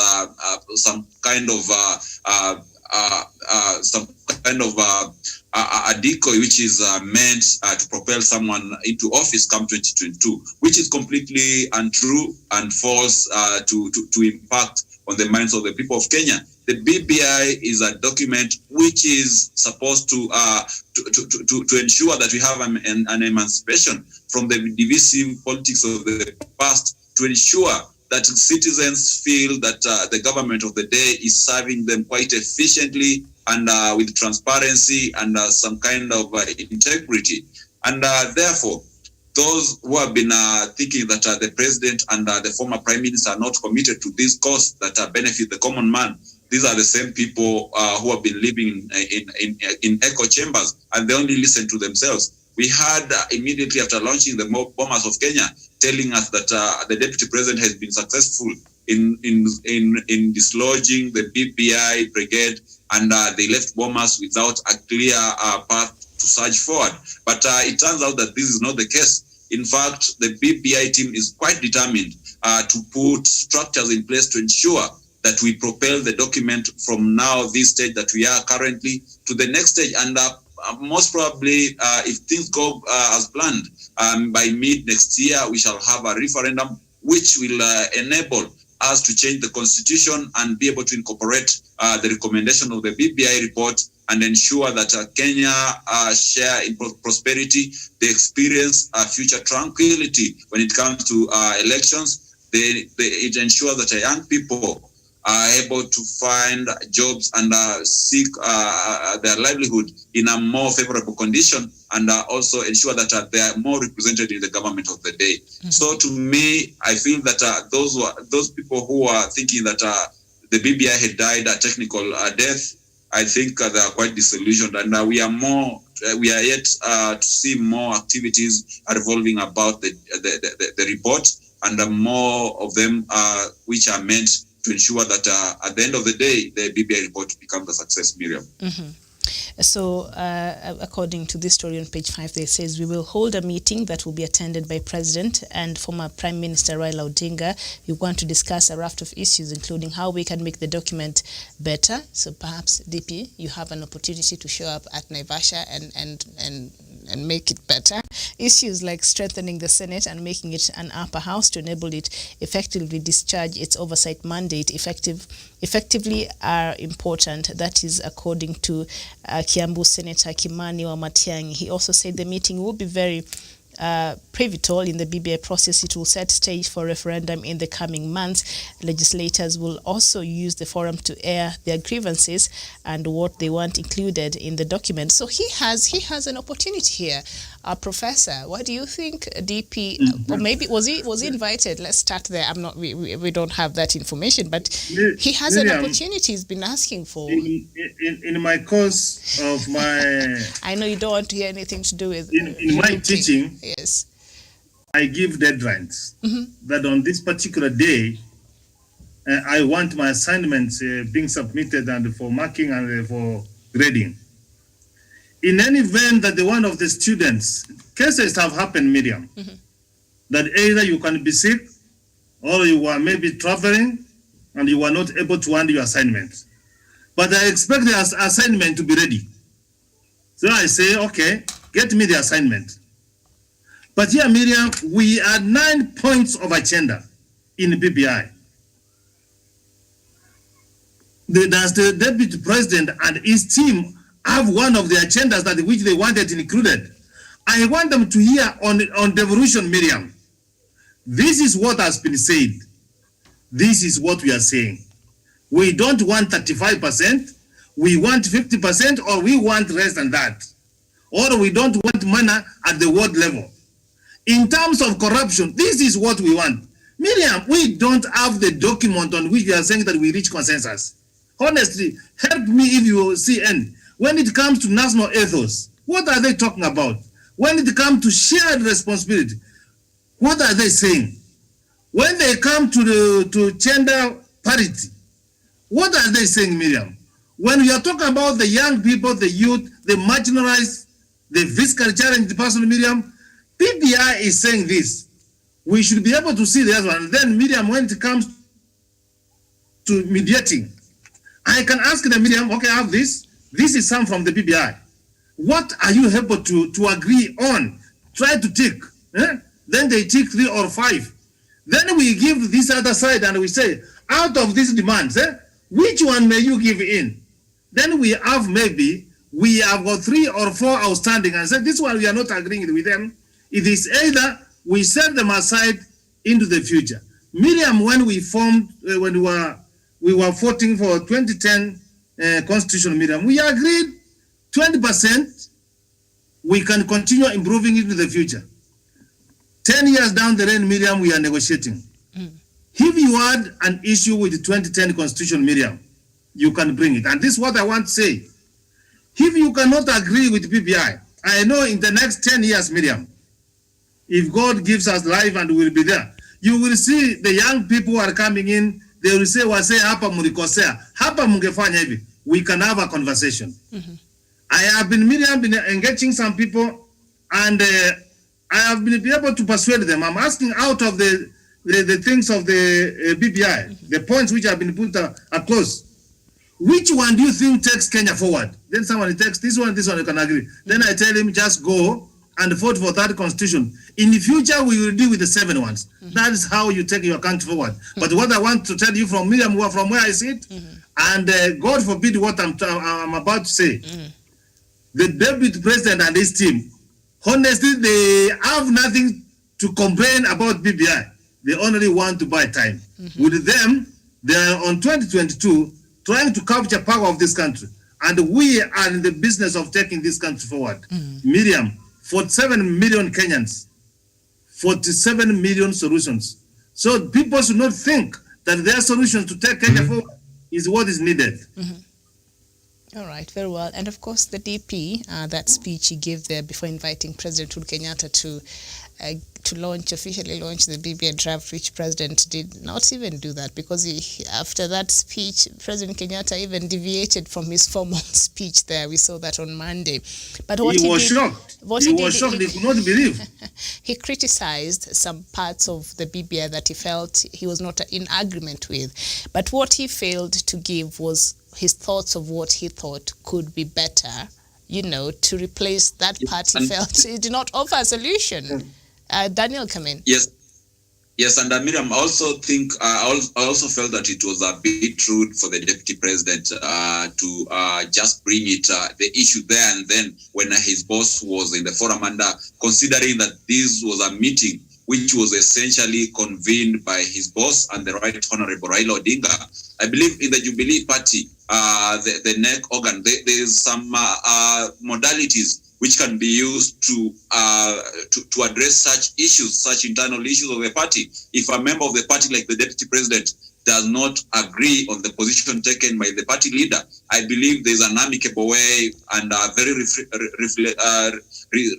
some kind of a decoy which is meant to propel someone into office come 2022, which is completely untrue and false to impact on the minds of the people of Kenya. The BBI is a document which is supposed to ensure that we have an emancipation from the divisive politics of the past, to ensure that citizens feel that the government of the day is serving them quite efficiently and with transparency and some kind of integrity. And therefore, those who have been thinking that the president and the former prime minister are not committed to this cause that benefit the common man, these are the same people who have been living in echo chambers, and they only listen to themselves. We had immediately after launching the bombers of Kenya telling us that the deputy president has been successful in dislodging the BBI brigade, and they left bombers without a clear path to surge forward. But it turns out that this is not the case. In fact, the BBI team is quite determined to put structures in place to ensure that we propel the document from now, this stage that we are currently, to the next stage. And most probably, if things go as planned, by mid next year, we shall have a referendum which will enable us to change the constitution and be able to incorporate the recommendation of the BBI report and ensure that Kenya share in prosperity, they experience future tranquility when it comes to elections, it ensures that young people are able to find jobs and seek their livelihood in a more favorable condition, and also ensure that they are more represented in the government of the day. So to me, I feel that those people who are thinking that the BBI had died a technical death, I think they are quite disillusioned, and we are yet to see more activities revolving about the report, and more of them which are meant to ensure that at the end of the day, the BBI report becomes a success, Miriam. So, according to this story on page 5, it says, we will hold a meeting that will be attended by President and former Prime Minister Raila Odinga. We want to discuss a raft of issues, including how we can make the document better. So perhaps, DP, you have an opportunity to show up at Naivasha and make it better. Issues like strengthening the Senate and making it an upper house to enable it effectively discharge its oversight mandate effectively are important. That is according to Kiambu Senator Kimani Wamatiang'i. He also said the meeting will be very pivotal in the BBI process. It will set stage for referendum in the coming months. Legislators will also use the forum to air their grievances and what they want included in the document. So he has an opportunity here. Professor, what do you think, DP? Or maybe was he invited? Let's start there. We don't have that information, but he has an opportunity he's been asking for. In my course of my, I know you don't want to hear anything to do with in my teaching. Yes, I give deadlines that on this particular day, I want my assignments being submitted and for marking and for grading. In any event that one of the students, cases have happened, Miriam, that either you can be sick or you are maybe traveling and you are not able to handle your assignment. But I expect the assignment to be ready. So I say, okay, get me the assignment. But here, Miriam, we are 9 points of agenda in BBI. Does the Deputy President and his team have one of the agendas that which they wanted included? I want them to hear on devolution, Miriam. This is what has been said. This is what we are saying. We don't want 35%, we want 50%, or we want less than that. Or we don't want money at the ward level. In terms of corruption, this is what we want. Miriam, we don't have the document on which we are saying that we reach consensus. Honestly, help me if you see any. When it comes to national ethos, what are they talking about? When it comes to shared responsibility, what are they saying? When they come to gender parity, what are they saying, Miriam? When we are talking about the young people, the youth, the marginalized, the physically challenged person, Miriam, PBI is saying this. We should be able to see the other one. And then, Miriam, when it comes to mediating, I can ask them, Miriam, okay, I have this. This is some from the PBI. What are you able to agree on? Try to tick. Then they tick 3 or 5. Then we give this other side and we say, out of these demands, which one may you give in? Then we have we have got 3 or 4 outstanding and said, this one we are not agreeing with them. It is either we set them aside into the future. Miriam, when we formed, when we were voting for 2010 constitution, Miriam, we agreed 20%, we can continue improving into the future. 10 years down the lane, Miriam, we are negotiating. If you had an issue with the 2010 constitution, Miriam, you can bring it. And this is what I want to say. If you cannot agree with PBI, I know in the next 10 years, Miriam, if God gives us life and we will be there, you will see the young people who are coming in, they will say, hapa murikosea, hapa mungefanya hivi. We can have a conversation. I have been, Miriam, engaging some people, and I have been able to persuade them. I'm asking out of the things of the BBI, the points which have been put across. Which one do you think takes Kenya forward? Then someone takes this one, you can agree. Then I tell him, just go and vote for that constitution. In the future, we will deal with the 7 ones. That is how you take your country forward. But what I want to tell you from Miriam, from where I sit, and God forbid what I'm about to say, the Deputy President and his team, honestly, they have nothing to complain about BBI. They only want to buy time. With them, they are on 2022 trying to capture power of this country. And we are in the business of taking this country forward. Miriam, 47 million Kenyans, 47 million solutions. So people should not think that their solution to take Kenya forward is what is needed. All right, very well. And of course, the DP, that speech he gave there before inviting President Uhuru Kenyatta to officially launch the BBI draft, which President did not even do that, because after that speech, President Kenyatta even deviated from his formal speech there. We saw that on Monday. But what he was shocked. He was shocked. He could not believe. He criticized some parts of the BBI that he felt he was not in agreement with. But what he failed to give was his thoughts of what he thought could be better, to replace that part he felt he did not offer a solution. Daniel, come in. Yes, and Miriam, I also think I also felt that it was a bit rude for the deputy president to just bring the issue there and then when his boss was in the forum, and considering that this was a meeting which was essentially convened by his boss and the Right Honorable Raila Odinga. I believe in the Jubilee Party, the neck organ, there's some modalities which can be used to address such issues, such internal issues of the party. If a member of the party, like the deputy president, does not agree on the position taken by the party leader, I believe there's an amicable way and a very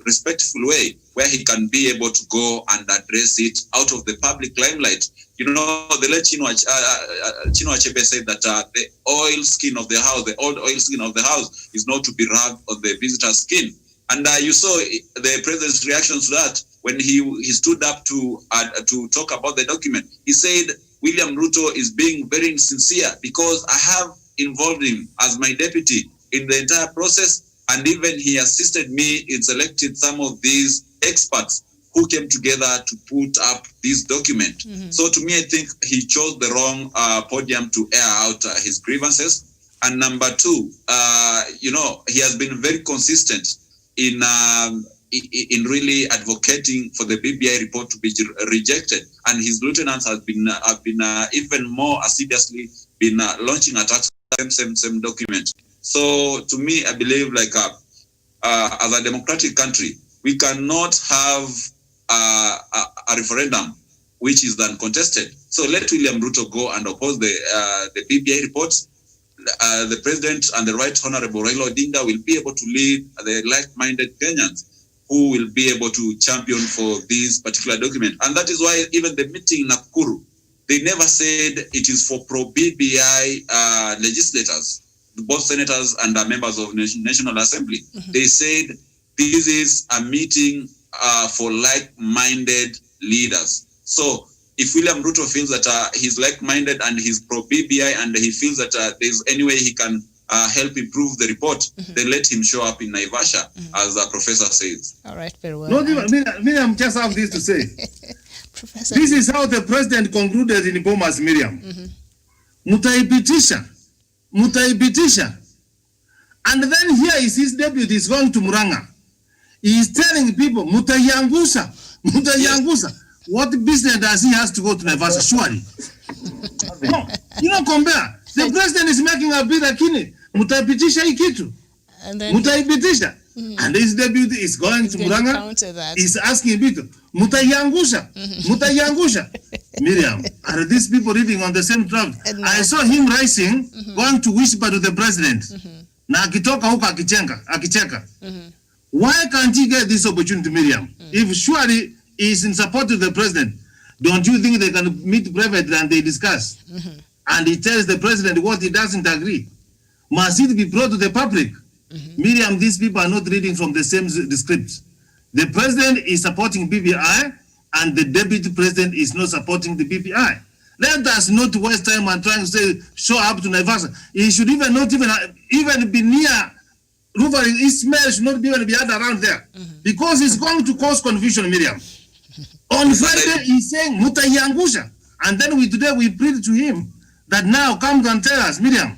respectful way where he can be able to go and address it out of the public limelight. The late Chinua Achebe said that the oil skin of the house, the old oil skin of the house, is not to be rubbed on the visitor's skin. And you saw the president's reaction to that when he stood up to talk about the document. He said, William Ruto is being very insincere because I have involved him as my deputy in the entire process, and even he assisted me in selecting some of these experts who came together to put up this document. So to me, I think he chose the wrong podium to air out his grievances. And number two, he has been very consistent in really advocating for the BBI report to be rejected, and his lieutenants have been even more assiduously been launching attacks on the same document. So to me, I believe as a democratic country, we cannot have a referendum which is uncontested. So let William Ruto go and oppose the BBI reports. The president and the Right Honorable Raila Odinga will be able to lead the like-minded Kenyans who will be able to champion for this particular document. And that is why even the meeting in Nakuru, they never said it is for pro-BBI legislators, both senators and members of the National Assembly. They said this is a meeting for like-minded leaders. So if William Ruto feels that he's like-minded and he's pro-BBI and he feels that there's any way he can help improve the report, then let him show up in Naivasha, as the professor says. All right, very well. No, Miriam just have this to say. Professor. This is how the president concluded in Bomas, Miriam. Mutaipitisha. And then here is his deputy is going to Muranga. He is telling people, Mutayangusha. What business does he has to go to Naivasha? Surely. No, compare. The president is making a bid akini. Mutaipitisha ikitu. Mutaipitisha. And his deputy is going to Muranga. He's asking people, Mutayangusha. Miriam, are these people reading on the same draft? I saw him rising, going to whisper to the president. Na akitoka huko akicheka. Why can't he get this opportunity, Miriam? If surely he is in support of the president, don't you think they can meet privately and they discuss? And he tells the president what he doesn't agree. Must it be brought to the public? Miriam, these people are not reading from the same script. The president is supporting BBI and the deputy president is not supporting the BBI. Let us not waste time and trying to say, show up to Naivasha. He should even not even be near Ruva. His smell should not even be around there because it's going to cause confusion, Miriam. On Friday, he's saying, Mutayangusha. And then today we plead to him that now come and tell us, Miriam,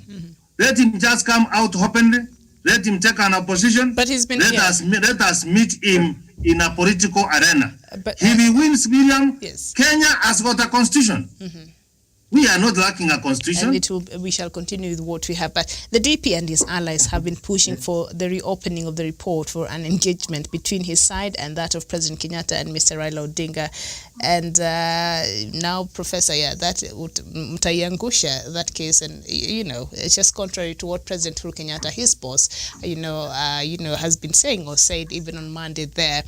let him just come out openly. Let him take an opposition. But he's been let us meet him in a political arena. But If he wins, Miriam, yes. Kenya has got a constitution. We are not lacking a constitution. And we shall continue with what we have. But the DP and his allies have been pushing for the reopening of the report for an engagement between his side and that of President Kenyatta and Mr. Raila Odinga. And now, Professor, that mtaiangusha that case, and it's just contrary to what President Uhuru Kenyatta, his boss, has been saying or said even on Monday there.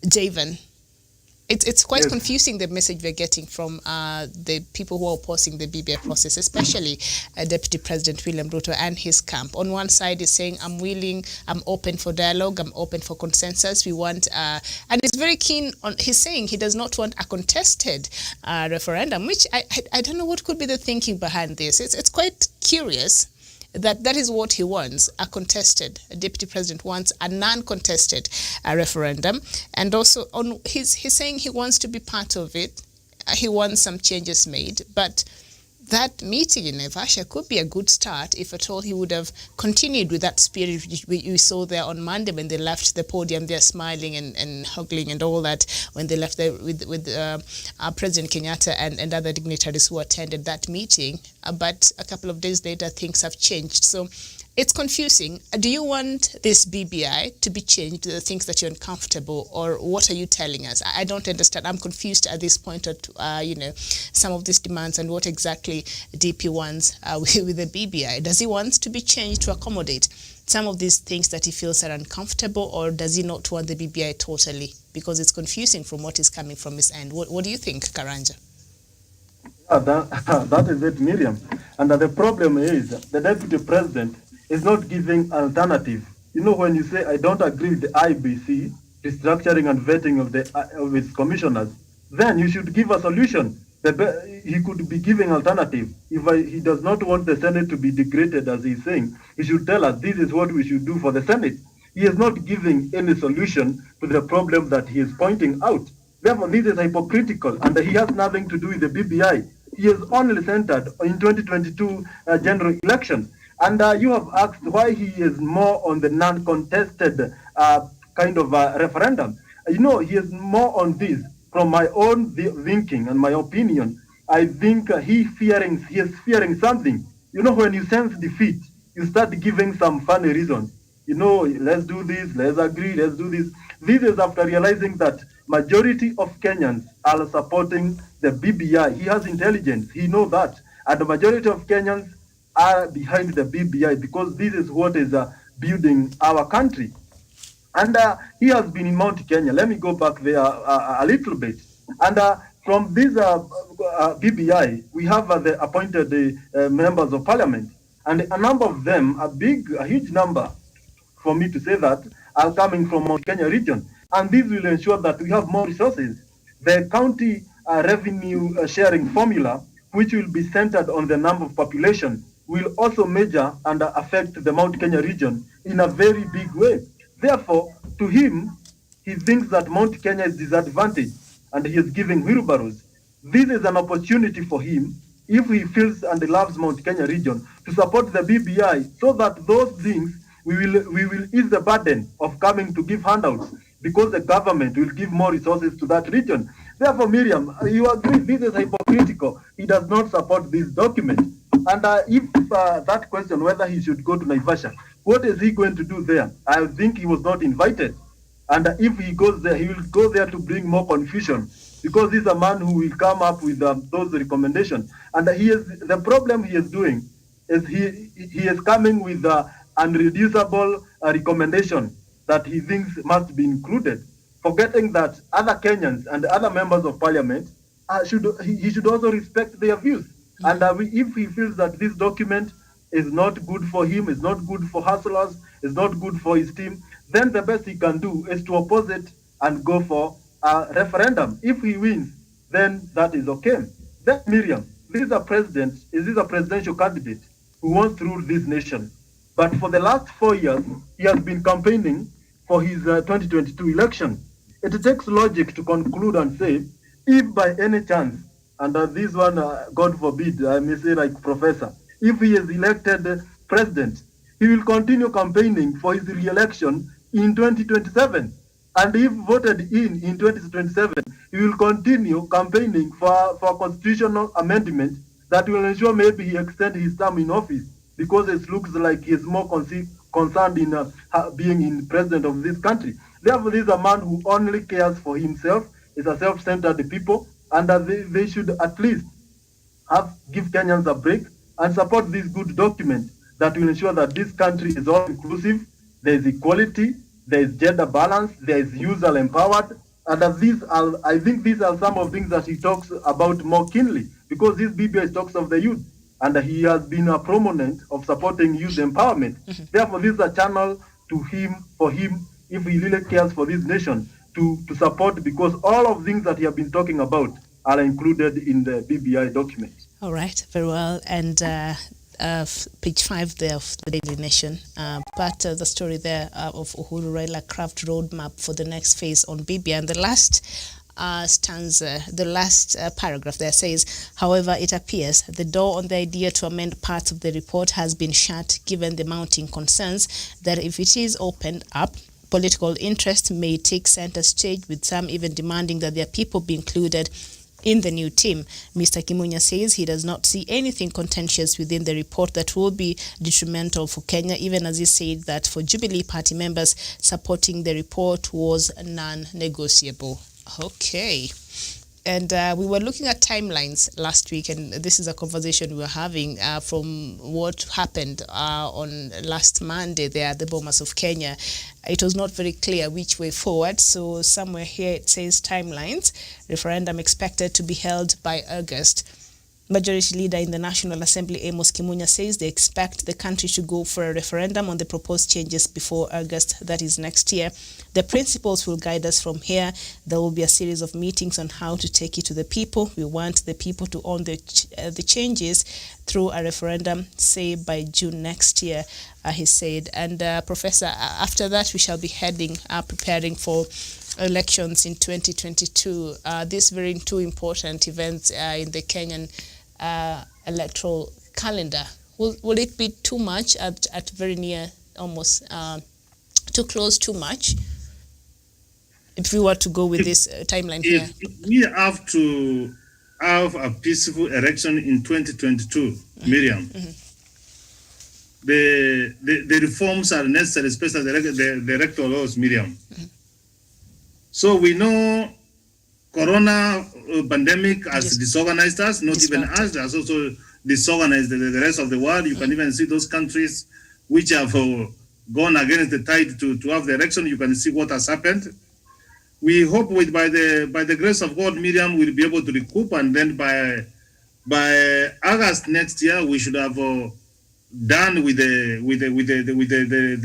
Javen, it's quite confusing, the message we're getting from the people who are opposing the BBI process, especially Deputy President William Ruto and his camp. On one side is saying, I'm willing, I'm open for dialogue, I'm open for consensus. We want, and he's very keen on, he's saying he does not want a contested referendum, which I don't know what could be the thinking behind this. It's quite curious. That is what he wants, a deputy president wants a non-contested referendum. And also he's saying he wants to be part of it. He wants some changes made, but that meeting in Naivasha could be a good start if at all he would have continued with that spirit which we saw there on Monday when they left the podium. They're smiling and hugging and all that when they left there with President Kenyatta and other dignitaries who attended that meeting. But a couple of days later, things have changed. So it's confusing. Do you want this BBI to be changed to the things that you're uncomfortable, or what are you telling us? I don't understand. I'm confused at this point at some of these demands and what exactly DP wants with the BBI. Does he want to be changed to accommodate some of these things that he feels are uncomfortable, or does he not want the BBI totally? Because it's confusing from what is coming from his end. What do you think, Karanja? That is it, Miriam. And the problem is the deputy president is not giving alternative. When you say, I don't agree with the IBC, restructuring and vetting of its commissioners, then you should give a solution. He could be giving alternative. If he does not want the Senate to be degraded, as he's saying, he should tell us this is what we should do for the Senate. He is not giving any solution to the problem that he is pointing out. Therefore, this is hypocritical, and he has nothing to do with the BBI. He is only centered in 2022 general election. And you have asked why he is more on the non-contested kind of referendum. He is more on this. From my own thinking and my opinion, I think he is fearing something. When you sense defeat, you start giving some funny reasons. Let's do this, let's agree, let's do this. This is after realizing that majority of Kenyans are supporting the BBI. He has intelligence, he knows that. And the majority of Kenyans are behind the BBI because this is what is building our country. And he has been in Mount Kenya. Let me go back there a little bit. And from this BBI, we have the appointed members of parliament. And a number of them, a huge number, for me to say that, are coming from Mount Kenya region. And this will ensure that we have more resources. The county revenue sharing formula, which will be centered on the number of population, will also measure and affect the Mount Kenya region in a very big way. Therefore, to him, he thinks that Mount Kenya is disadvantaged and he is giving wheelbarrows. This is an opportunity for him, if he feels and loves Mount Kenya region, to support the BBI so that those things, we will ease the burden of coming to give handouts because the government will give more resources to that region. Therefore, Miriam, you agree this is hypocritical. He does not support this document. And if that question, whether he should go to Naivasha, what is he going to do there? I think he was not invited. And if he goes there, he will go there to bring more confusion because he's a man who will come up with those recommendations. And the problem he is doing is he is coming with unreducible recommendation that he thinks must be included, forgetting that other Kenyans and other members of parliament he should also respect their views. And if he feels that this document is not good for him, is not good for hustlers, is not good for his team, then the best he can do is to oppose it and go for a referendum. If he wins, then that is okay. Then Miriam, this is a presidential candidate who wants to rule this nation. But for the last 4 years, he has been campaigning for his 2022 election. It takes logic to conclude and say, if by any chance, and this one, God forbid, I may say like Professor, if he is elected president, he will continue campaigning for his re-election in 2027. And if voted in 2027, he will continue campaigning for constitutional amendment that will ensure maybe he extend his term in office, because it looks like he is more concerned in being in president of this country. Therefore, this is a man who only cares for himself, is a self-centered people, and they should at least give Kenyans a break and support this good document that will ensure that this country is all inclusive, there is equality, there is gender balance, there is user empowered, and I think these are some of things that he talks about more keenly, because this BBI talks of the youth, and he has been a proponent of supporting youth empowerment. Therefore, this is a channel for him, if he really cares for this nation, to support, because all of things that he has been talking about are included in the BBI document. All right, very well. And page 5 there of the Daily Nation, part of the story there of Uhuru Raila craft roadmap for the next phase on BBI. And the last stanza, the last paragraph there says, however, it appears the door on the idea to amend parts of the report has been shut, given the mounting concerns that if it is opened up, political interest may take center stage, with some even demanding that their people be included in the new team. Mr. Kimunya says he does not see anything contentious within the report that will be detrimental for Kenya, even as he said that for Jubilee Party members, supporting the report was non-negotiable. Okay. And we were looking at timelines last week, and this is a conversation we were having from what happened on last Monday there at the Bomas of Kenya. It was not very clear which way forward, so somewhere here it says timelines. Referendum expected to be held by August. Majority Leader in the National Assembly, Amos Kimunya, says they expect the country to go for a referendum on the proposed changes before August, that is next year. The principles will guide us from here. There will be a series of meetings on how to take it to the people. We want the people to own the changes through a referendum, say by June next year, he said. And Professor, after that we shall be preparing for elections in 2022. These very two important events in the Kenyan electoral calendar. Will it be too much at very near, almost too close, too much, if we were to go with this timeline here? We have to have a peaceful election in 2022, Miriam. The reforms are necessary, especially the electoral laws, Miriam. So we know Corona pandemic has disorganized us, not even us, has also disorganized the rest of the world. You can even see those countries which have gone against the tide to have the election. You can see what has happened. We hope by the grace of God, Miriam will be able to recoup, and then by August next year we should have done with the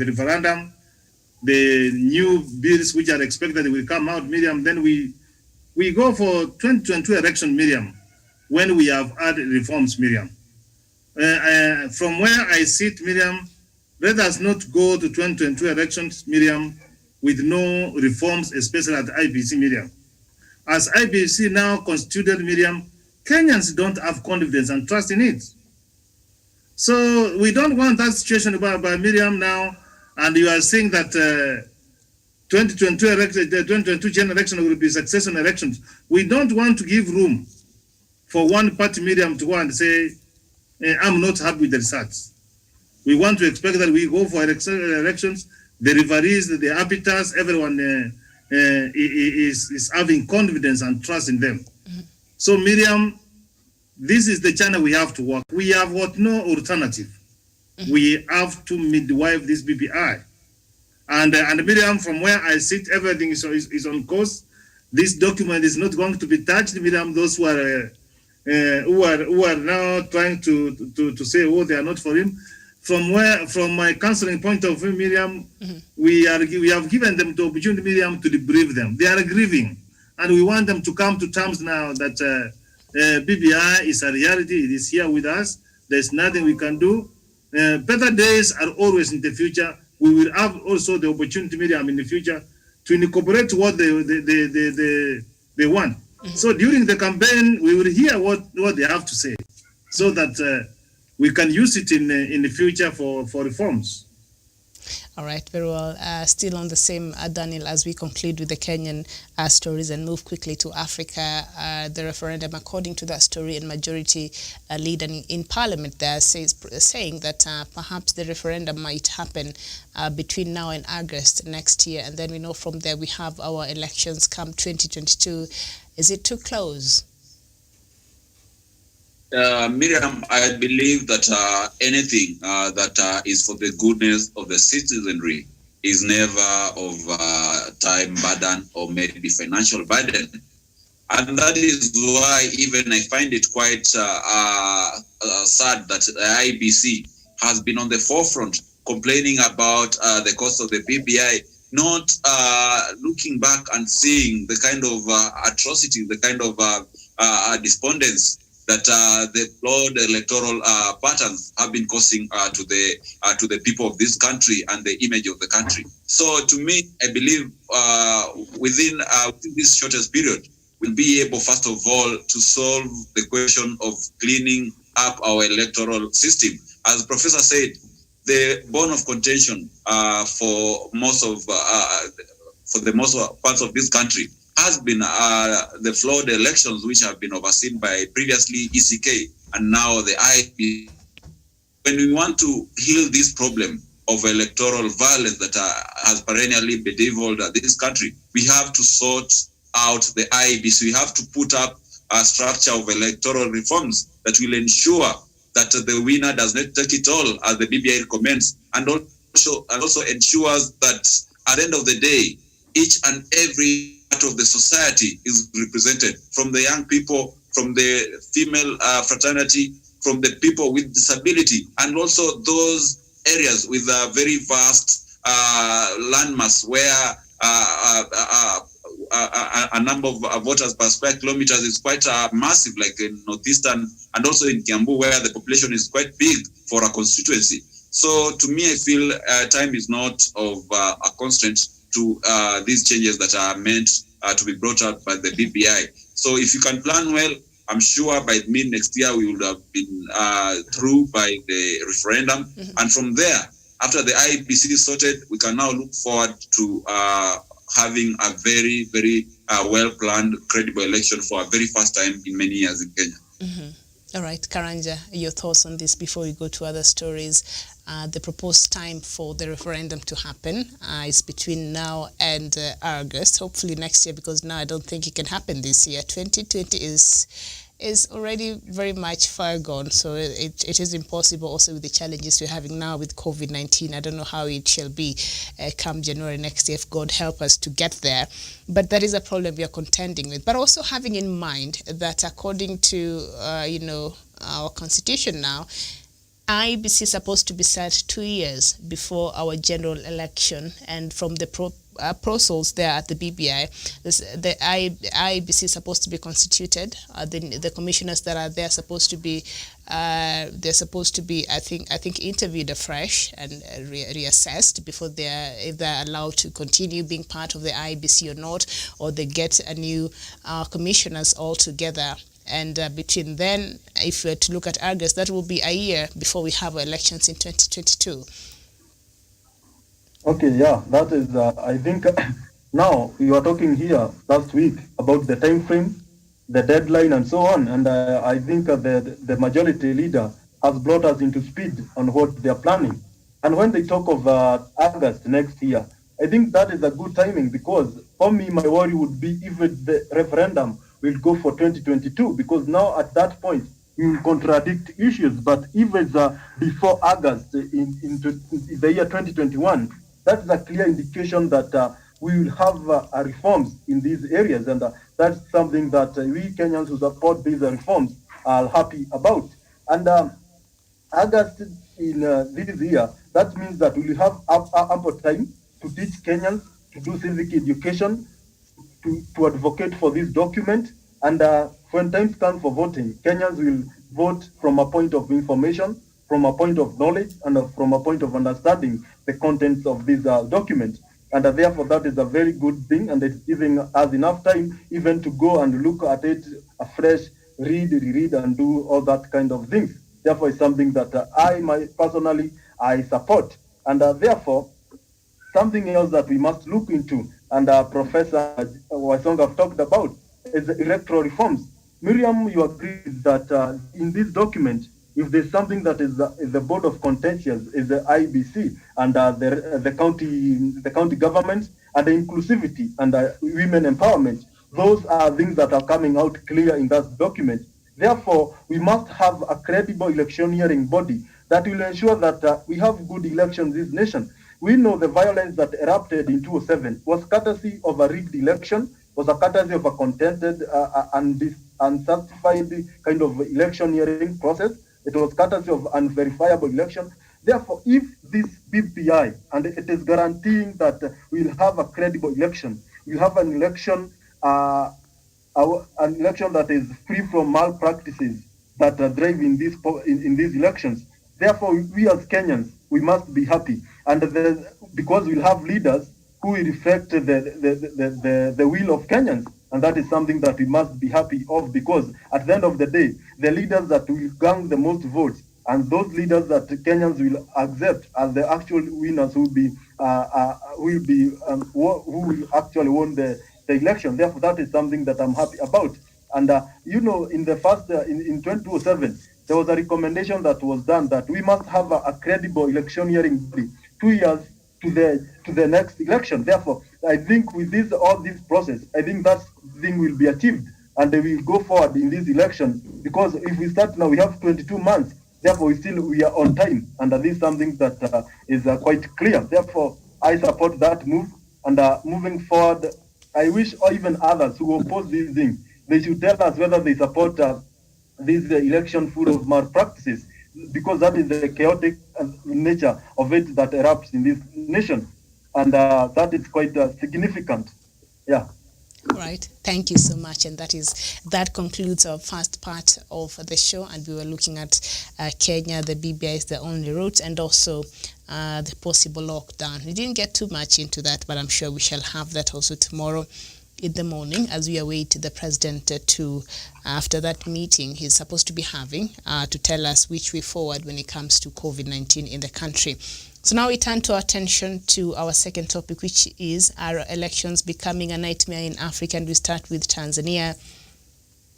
referendum, the new bills which are expected will come out, Miriam. Then we go for 2022 election, Miriam, when we have had reforms, Miriam. From where I sit, Miriam, let us not go to 2022 elections, Miriam, with no reforms, especially at IBC, Miriam. As IBC now constituted, Miriam, Kenyans don't have confidence and trust in it. So we don't want that situation by Miriam now. And you are saying that 2022 general election will be successful elections. We don't want to give room for one party, Miriam, to go and say, I'm not happy with the results. We want to expect that we go for elections. The referees, the arbiters, everyone is having confidence and trust in them. So, Miriam, this is the channel we have to work. We have got no alternative. We have to midwife this BBI. And Miriam, from where I sit, everything is on course. This document is not going to be touched, Miriam. Those who are now trying to say, oh, they are not for him. From my counseling point of view, Miriam, we have given them the opportunity, Miriam, to debrief them. They are grieving, and we want them to come to terms now that BBI is a reality. It is here with us. There's nothing we can do. Better days are always in the future. We will have also the opportunity, Miriam, in the future to incorporate what they want. So during the campaign, we will hear what they have to say, so that we can use it in the future for reforms. All right, very well. Still on the same, Daniel, as we conclude with the Kenyan stories and move quickly to Africa, the referendum, according to that story, and majority leader in parliament there saying that perhaps the referendum might happen between now and August next year. And then we know from there we have our elections come 2022. Is it too close? Miriam, I believe that anything that is for the goodness of the citizenry is never of time burden or maybe financial burden. And that is why even I find it quite sad that the IBC has been on the forefront complaining about the cost of the BBI, not looking back and seeing the kind of atrocity, the kind of despondence that the flawed electoral patterns have been causing to the people of this country and the image of the country. So to me, I believe within this shortest period, we'll be able, first of all, to solve the question of cleaning up our electoral system. As Professor said, the bone of contention for most parts of this country has been the flawed elections, which have been overseen by previously ECK and now the IB. When we want to heal this problem of electoral violence that has perennially bedeviled this country, we have to sort out the IBC. We have to put up a structure of electoral reforms that will ensure that the winner does not take it all, as the BBI recommends, and also ensures that at the end of the day, each and every part of the society is represented, from the young people, from the female fraternity, from the people with disability, and also those areas with a very vast landmass where a number of voters per square kilometers is quite massive, like in Northeastern and also in Kiambu, where the population is quite big for a constituency. So to me, I feel time is not of a constraint to these changes that are meant to be brought out by the BBI. So if you can plan well, I'm sure by mid next year we would have been through by the referendum. Mm-hmm. And from there, after the IBC is sorted, we can now look forward to having a very, very well-planned, credible election for a very first time in many years in Kenya. Mm-hmm. All right, Karanja, your thoughts on this before we go to other stories. The proposed time for the referendum to happen is between now and August, hopefully next year, because now I don't think it can happen this year. 2020 is already very much far gone, so it is impossible also with the challenges we're having now with COVID-19. I don't know how it shall be come January next year, if God help us to get there. But that is a problem we are contending with. But also having in mind that according to, our constitution now, IBC is supposed to be set 2 years before our general election, and from the proposals there at the BBI, the IBC is supposed to be constituted. The commissioners that are there are supposed to be I think interviewed afresh and reassessed before if they're allowed to continue being part of the IBC or not, or they get a new commissioners altogether. And between then, if we were to look at August, that will be a year before we have elections in 2022. Okay, yeah, that is, I think, now we were talking here last week about the time frame, the deadline, and so on. And I think the majority leader has brought us into speed on what they are planning. And when they talk of August next year, I think that is a good timing, because for me, my worry would be if the referendum will go for 2022, because now at that point we will contradict issues. But if it's before August in the year 2021, that's a clear indication that we will have reforms in these areas, and that's something that we Kenyans who support these reforms are happy about. And August in this year, that means that we will have ample time to teach Kenyans, to do civic education, to advocate for this document. And when time comes for voting, Kenyans will vote from a point of information, from a point of knowledge, and from a point of understanding the contents of this document. And therefore, that is a very good thing, and it's giving us enough time even to go and look at it afresh, reread, and do all that kind of things. Therefore, it's something that I personally support. And therefore, something else that we must look into, and Professor Wasonga have talked about, is the electoral reforms. Miriam, you agree that in this document, if there's something that is the Board of Contentious, is the IBC, and the county government, and the inclusivity and women empowerment, those are things that are coming out clear in that document. Therefore, we must have a credible electioneering body that will ensure that we have good elections in this nation. We know the violence that erupted in 2007 was courtesy of a rigged election, was a courtesy of a contented and uncertified kind of electioneering process. It was courtesy of unverifiable election. Therefore, if this BPI, and it is guaranteeing that we'll have a credible election, we'll have an election that is free from malpractices that are driving in these elections. Therefore, we as Kenyans, we must be happy, and because we'll have leaders who will reflect the will of Kenyans, and that is something that we must be happy of, because at the end of the day, the leaders that will gang the most votes, and those leaders that Kenyans will accept as the actual winners who will actually win the election. Therefore, that is something that I'm happy about. And in the first in 2007, there was a recommendation that was done that we must have a credible electioneering body 2 years to the next election. Therefore, I think with all this process, I think that thing will be achieved, and they will go forward in this election. Because if we start now, we have 22 months. Therefore, we are on time, and this is something that is quite clear. Therefore, I support that move. And moving forward, I wish even others who oppose this thing, they should tell us whether they support this election full of malpractices, because that is the chaotic nature of it that erupts in this nation, and that is quite significant. Yeah. Right. Thank you so much. And that concludes our first part of the show. And we were looking at Kenya, the BBI is the only route, and also the possible lockdown. We didn't get too much into that, but I'm sure we shall have that also tomorrow in the morning as we await the president to, after that meeting he's supposed to be having, to tell us which way forward when it comes to COVID-19 in the country. So now we turn to our attention to our second topic, which is our elections becoming a nightmare in Africa. And we start with Tanzania.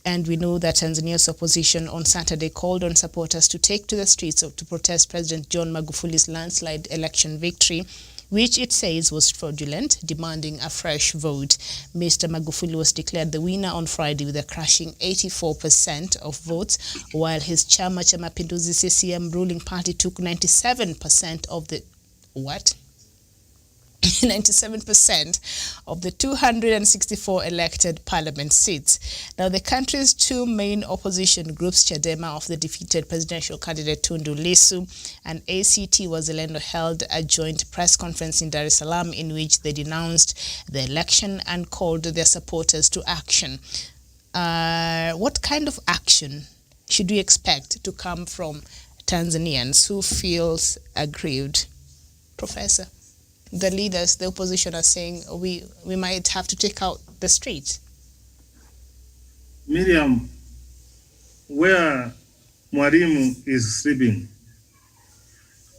And we know that Tanzania's opposition on Saturday called on supporters to take to the streets to protest President John Magufuli's landslide election victory, which it says was fraudulent, demanding a fresh vote. Mr. Magufuli was declared the winner on Friday with a crushing 84% of votes, while his Chama cha Mapinduzi CCM ruling party took 97% of the 97% of the 264 elected parliament seats. Now, the country's two main opposition groups, Chadema of the defeated presidential candidate Tundu Lissu and ACT Wazalendo, held a joint press conference in Dar es Salaam in which they denounced the election and called their supporters to action. What kind of action should we expect to come from Tanzanians who feels aggrieved? Professor? The leaders, the opposition, are saying we might have to take out the streets. Miriam, where Mwalimu is sleeping,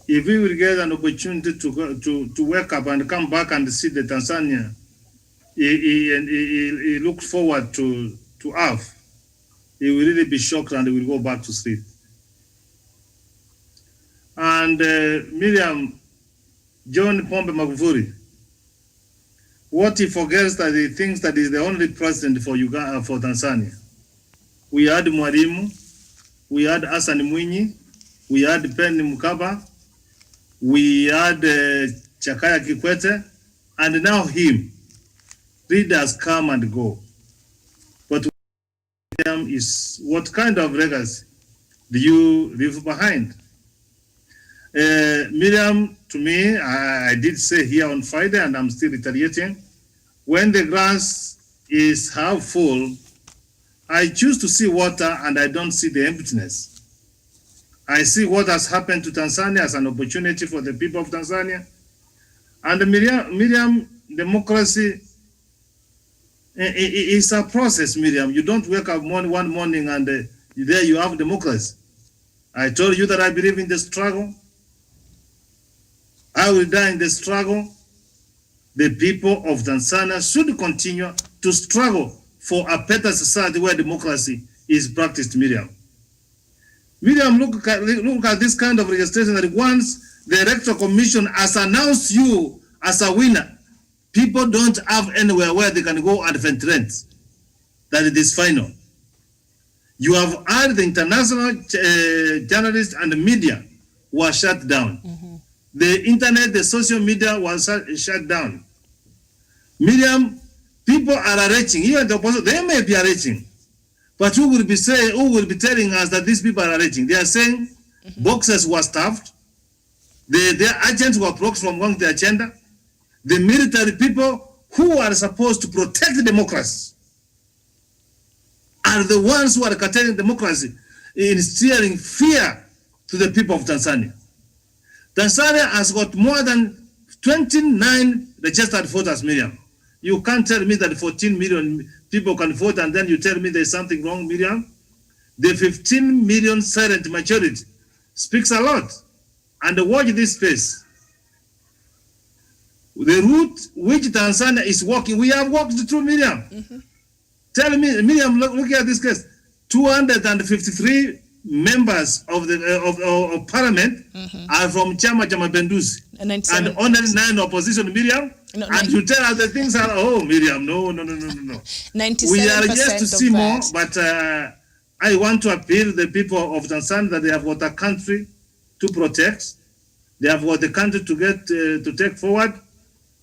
if we will get an opportunity to wake up and come back and see the Tanzania, he looks forward to have, he will really be shocked and he will go back to sleep. And Miriam, John Pombe Magufuli, what he forgets that he thinks that he's the only president for Uganda, for Tanzania. We had Mwalimu, we had Hassan Mwinyi, we had Ben Mkapa, we had Chakaya Kikwete, and now him. Leaders come and go. But is what kind of legacy do you leave behind? Miriam, to me, I did say here on Friday, and I'm still retaliating, when the glass is half full, I choose to see water and I don't see the emptiness. I see what has happened to Tanzania as an opportunity for the people of Tanzania. And Miriam, democracy is a process, Miriam. You don't wake up one morning and there you have democracy. I told you that I believe in the struggle. I will die in the struggle. the people of Tanzania should continue to struggle for a better society where democracy is practiced, Miriam. Miriam, look at this kind of registration that once the Electoral Commission has announced you as a winner, people don't have anywhere where they can go and ventilate that it is final. You have had the international journalists and the media were shut down. The internet, the social media was shut down. Miriam, people are arranging, even the opposition, they may be arranging, but who will be telling us that these people are arranging? They are saying boxes were stuffed, their agents were blocked from going to the agenda. The military people who are supposed to protect democracy are the ones who are curtailing democracy, instilling fear to the people of Tanzania. Tanzania has got more than 29 registered voters, Miriam. You can't tell me that 14 million people can vote and then you tell me there's something wrong, Miriam. The 15 million silent majority speaks a lot. And watch this space. The route which Tanzania is walking, we have walked through, Miriam. Tell me, Miriam, look at this case. 253 members of the parliament are from Chama Cha Mapinduzi, and only 9 opposition, Miriam. No, and you tell us the things are, oh, Miriam, no. 97% we are yet to see more, but I want to appeal to the people of Tanzania that they have got a country to protect. They have got the country to get to take forward,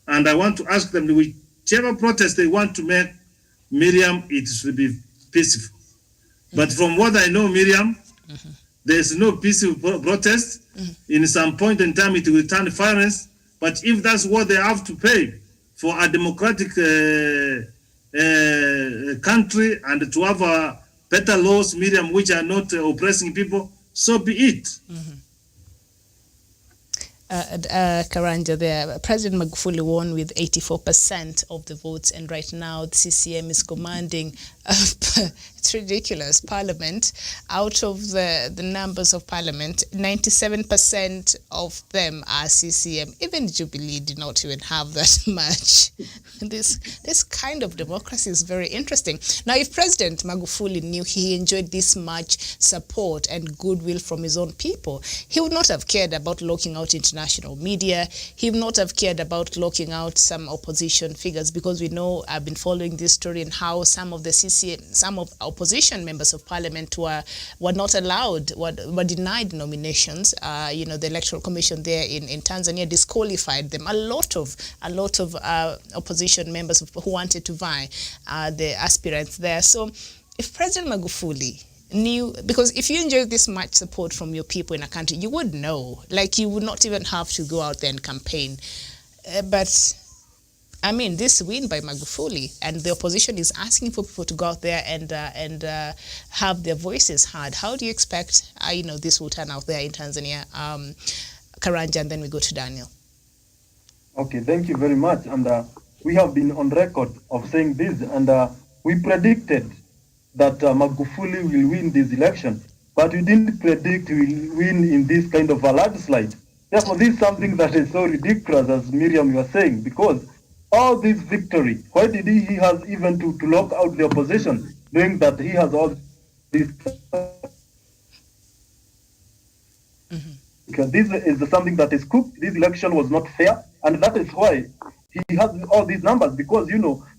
and I want to ask them whichever protest they want to make, Miriam, it should be peaceful. But from what I know, Miriam, there is no peaceful protest. In some point in time, it will turn violence. But if that's what they have to pay for a democratic country and to have better laws, Miriam, which are not oppressing people, so be it. Karanja, there, President Magufuli won with 84% of the votes, and right now the CCM is commanding, it's ridiculous, parliament. Out of the numbers of parliament, 97% of them are CCM. Even Jubilee did not even have that much. This kind of democracy is very interesting. Now, if President Magufuli knew he enjoyed this much support and goodwill from his own people, he would not have cared about locking out international media. He would not have cared about locking out some opposition figures, because we know, I've been following this story, and how some of the some of opposition members of parliament were not allowed, were denied nominations. The Electoral Commission there in Tanzania disqualified them. A lot of opposition members who wanted to vie, the aspirants there. So if President Magufuli knew, because if you enjoy this much support from your people in a country, you would know, like, you would not even have to go out there and campaign. But I mean, this win by Magufuli, and the opposition is asking for people to go out there and have their voices heard. How do you expect this will turn out there in Tanzania? Karanja, and then we go to Daniel. Okay, thank you very much. And we have been on record of saying this, and we predicted that Magufuli will win this election, but we didn't predict he will win in this kind of a landslide. Therefore, this is something that is so ridiculous, as Miriam you are saying, because all this victory, why did he has even to lock out the opposition, knowing that he has all this? Because this is something that is cooked. This election was not fair, and that is why he has all these numbers, because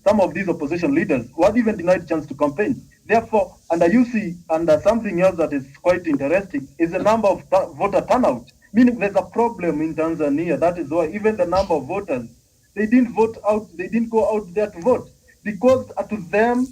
some of these opposition leaders were even denied chance to campaign. Therefore, you see, something else that is quite interesting is the number of voter turnout. Meaning there's a problem in Tanzania. That is why even the number of voters, they didn't vote out, they didn't go out there to vote, because to them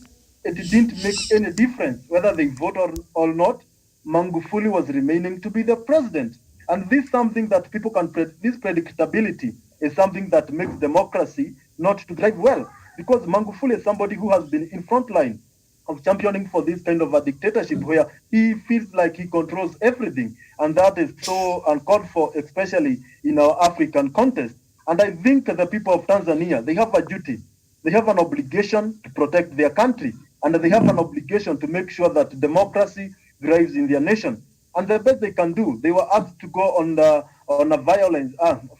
it didn't make any difference whether they vote or not. Magufuli was remaining to be the president, and this is something that people can this predictability is something that makes democracy not to thrive well, because Magufuli is somebody who has been in front line of championing for this kind of a dictatorship where he feels like he controls everything, and that is so uncalled for, especially in our African context. And I think the people of Tanzania, they have a duty, they have an obligation to protect their country, and they have an obligation to make sure that democracy thrives in their nation. And the best they can do, they were asked to go on a violence,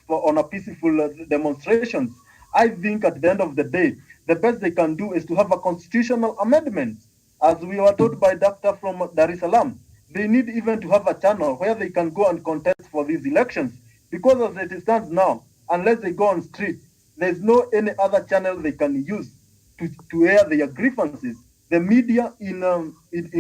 on a peaceful demonstrations, I think at the end of the day, the best they can do is to have a constitutional amendment. As we were told by doctor from Dar es Salaam, they need even to have a channel where they can go and contest for these elections. Because as it stands now, unless they go on street, there's no any other channel they can use to air their grievances. The media in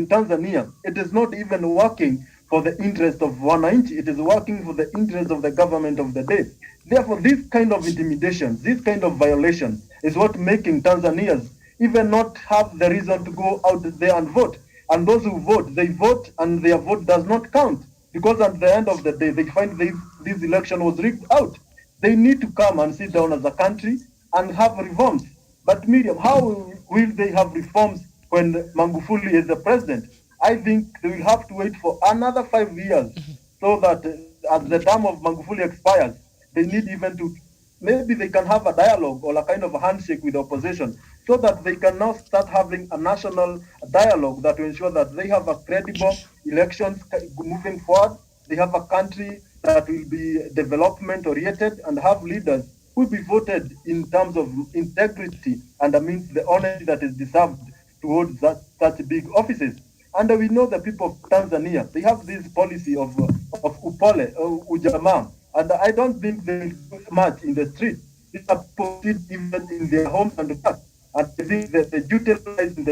Tanzania, it is not even working for the interest of wananchi, it is working for the interest of the government of the day. Therefore, this kind of intimidation, this kind of violation is what making Tanzanians even not have the reason to go out there and vote. And those who vote, they vote and their vote does not count. Because at the end of the day, they find this election was rigged out. They need to come and sit down as a country and have reforms. But Miriam, how will they have reforms when Magufuli is the president? I think they will have to wait for another 5 years so that as the term of Magufuli expires, they need even to, maybe they can have a dialogue or a kind of a handshake with the opposition so that they can now start having a national dialogue that will ensure that they have a credible elections moving forward. They have a country that will be development oriented and have leaders who will be voted in terms of integrity and means the honesty that is deserved towards such big offices. And we know the people of Tanzania, they have this policy of upole, ujamaa, and I don't think they will do much in the street. These are people even in their homes and back. And I think that the duty lies in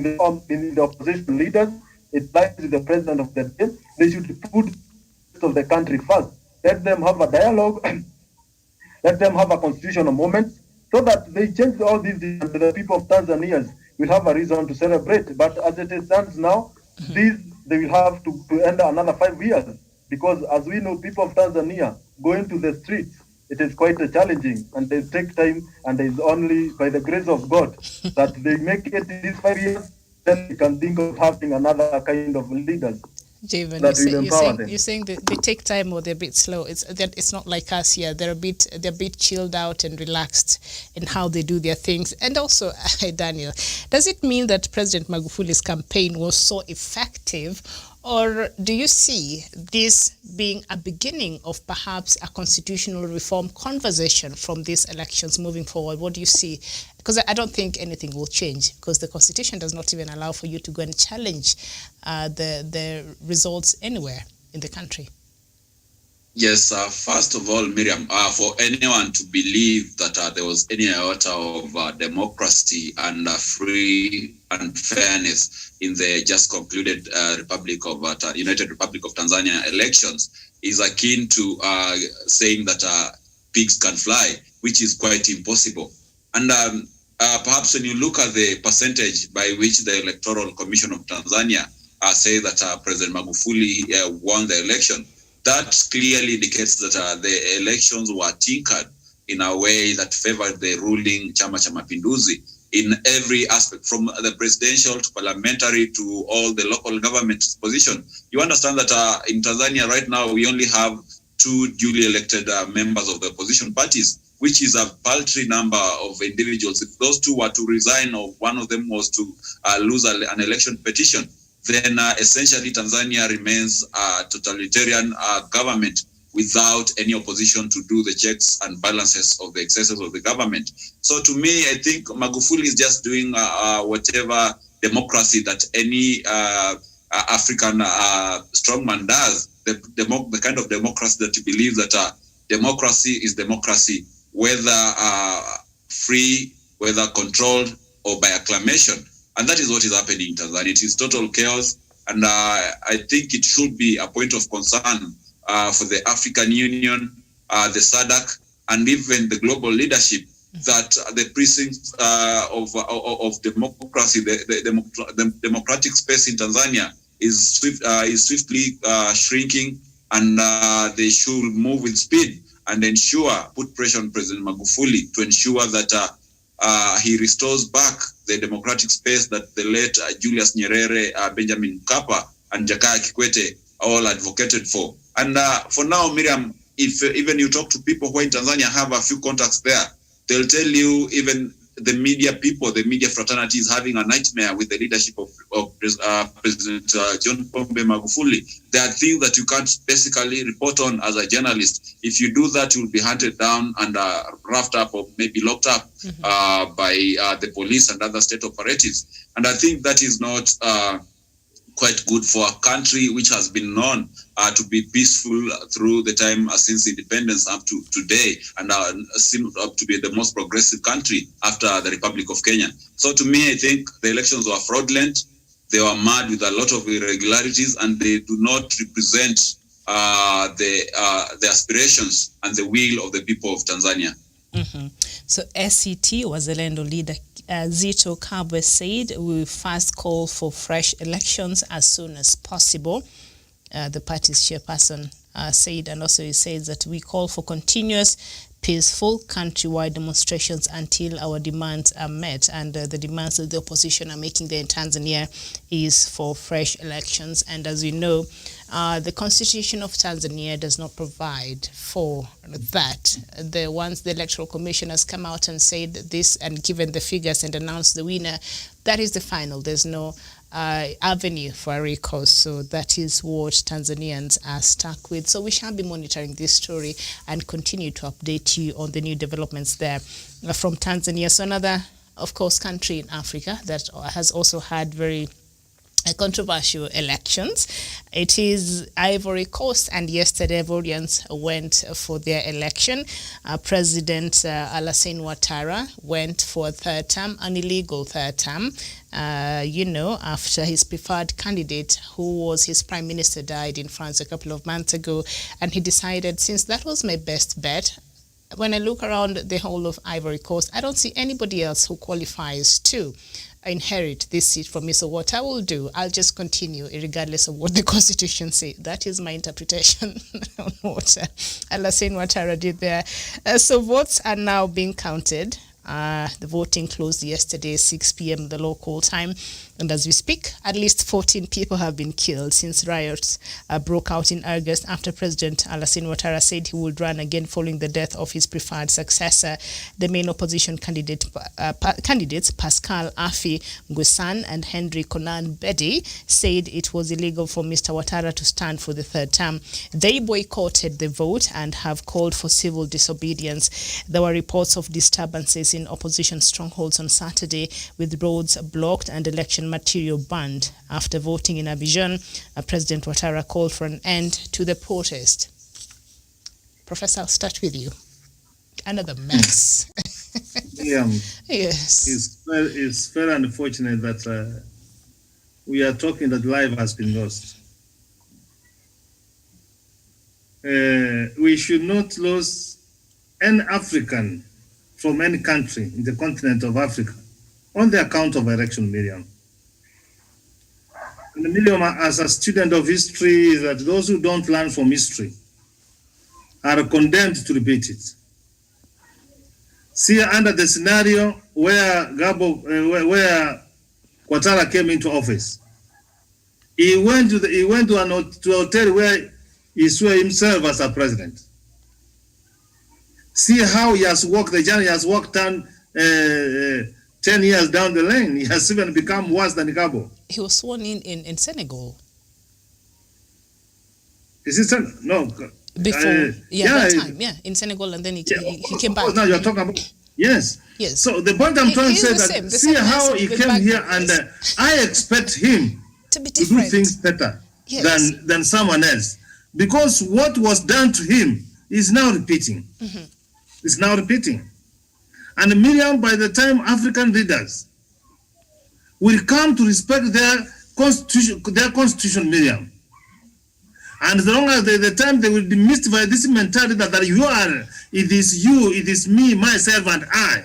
the opposition leaders. It lies with the president of the day. They should put the rest of the country first. Let them have a dialogue. Let them have a constitutional moment so that they change all these and the people of Tanzania will have a reason to celebrate. But as it stands now, they will have to end another 5 years because as we know, people of Tanzania going to the streets, it is quite challenging and they take time and it is only by the grace of God that they make it in these 5 years, then they can think of having another kind of leaders. Javen, you're saying that they take time or they're a bit slow. It's not like us here. They're a bit chilled out and relaxed in how they do their things. And also, Daniel, does it mean that President Magufuli's campaign was so effective, or do you see this being a beginning of perhaps a constitutional reform conversation from these elections moving forward? What do you see? Because I don't think anything will change because the Constitution does not even allow for you to go and challenge the results anywhere in the country. Yes, first of all, Miriam, for anyone to believe that there was any iota of democracy and free and fairness in the just concluded United Republic of Tanzania elections is akin to saying that pigs can fly, which is quite impossible. And perhaps when you look at the percentage by which the Electoral Commission of Tanzania say that President Magufuli won the election, that clearly indicates that the elections were tinkered in a way that favored the ruling Chama cha Mapinduzi in every aspect, from the presidential to parliamentary to all the local government position. You understand that in Tanzania right now, we only have 2 duly elected members of the opposition parties, which is a paltry number of individuals. If those 2 were to resign or one of them was to lose an election petition, then essentially Tanzania remains a totalitarian government without any opposition to do the checks and balances of the excesses of the government. So to me, I think Magufuli is just doing whatever democracy that any African strongman does, the kind of democracy that you believe that democracy is democracy, whether free, whether controlled, or by acclamation. And that is what is happening in Tanzania. It is total chaos. And I think it should be a point of concern for the African Union, the SADC, and even the global leadership that the precincts of democracy, the democratic space in Tanzania is swiftly shrinking, and they should move with speed and put pressure on President Magufuli to ensure that he restores back the democratic space that the late Julius Nyerere, Benjamin Mkapa, and Jakaya Kikwete all advocated for. And for now, Miriam, if even you talk to people who in Tanzania have a few contacts there, they'll tell you even the media people, the media fraternity is having a nightmare with the leadership of President John Pombe Magufuli. There are things that you can't basically report on as a journalist. If you do that, you'll be hunted down and roughed up or maybe locked up by the police and other state operatives. And I think that is not quite good for a country which has been known to be peaceful through the time since independence up to today, and seem up to be the most progressive country after the Republic of Kenya. So to me, I think the elections were fraudulent. They were marred with a lot of irregularities, and they do not represent the aspirations and the will of the people of Tanzania. So SCT Wazalendo leader Zito Kabwe said we will first call for fresh elections as soon as possible. The party's chairperson said, and also he says that we call for continuous peaceful countrywide demonstrations until our demands are met, and the demands that the opposition are making there in Tanzania is for fresh elections. And as you know, the constitution of Tanzania does not provide for that. Once the Electoral Commission has come out and said this and given the figures and announced the winner, that is the final. There's no avenue for a recourse. So that is what Tanzanians are stuck with. So we shall be monitoring this story and continue to update you on the new developments there from Tanzania. So another, of course, country in Africa that has also had very controversial elections. It is Ivory Coast, and yesterday Ivorians went for their election. President Alassane Ouattara went for a third term, an illegal third term, after his preferred candidate, who was his prime minister, died in France a couple of months ago, and he decided, since that was my best bet, when I look around the whole of Ivory Coast, I don't see anybody else who qualifies to inherit this seat from me. So what I will do, I'll just continue regardless of what the constitution says. That is my interpretation on what Alassane Ouattara did there. So votes are now being counted. The voting closed yesterday, 6 p.m. the local time. And as we speak, at least 14 people have been killed since riots broke out in August after President Alassane Ouattara said he would run again following the death of his preferred successor. The main opposition candidates, Pascal Afi Nguessan and Henry Konan Bedi, said it was illegal for Mr. Ouattara to stand for the third term. They boycotted the vote and have called for civil disobedience. There were reports of disturbances in opposition strongholds on Saturday, with roads blocked and election material banned. After voting in Abidjan, President Ouattara called for an end to the protest. Professor, I'll start with you. Another mess. Yes. It's very unfortunate that we are talking that life has been lost. We should not lose any African from any country in the continent of Africa on the account of election, Miriam. And Miriam, as a student of history, is that those who don't learn from history are condemned to repeat it. See, under the scenario where Ouattara came into office, he went to a hotel where he saw himself as a president. See how he has walked the journey. He has walked down 10 years down the lane. He has even become worse than Gabo. He was sworn in Senegal. Is it Senegal? No. Before, that time, in Senegal, and then he came back. Now you're talking about, yes. So the point I'm trying to say that, see how he came here, and I expect him to do things better than someone else. Because what was done to him is now repeating. It's now repeating. And Miriam, by the time African leaders will come to respect their constitution, Miriam, and as long as the time they will be mystified this mentality that you are, it is me, myself, and I,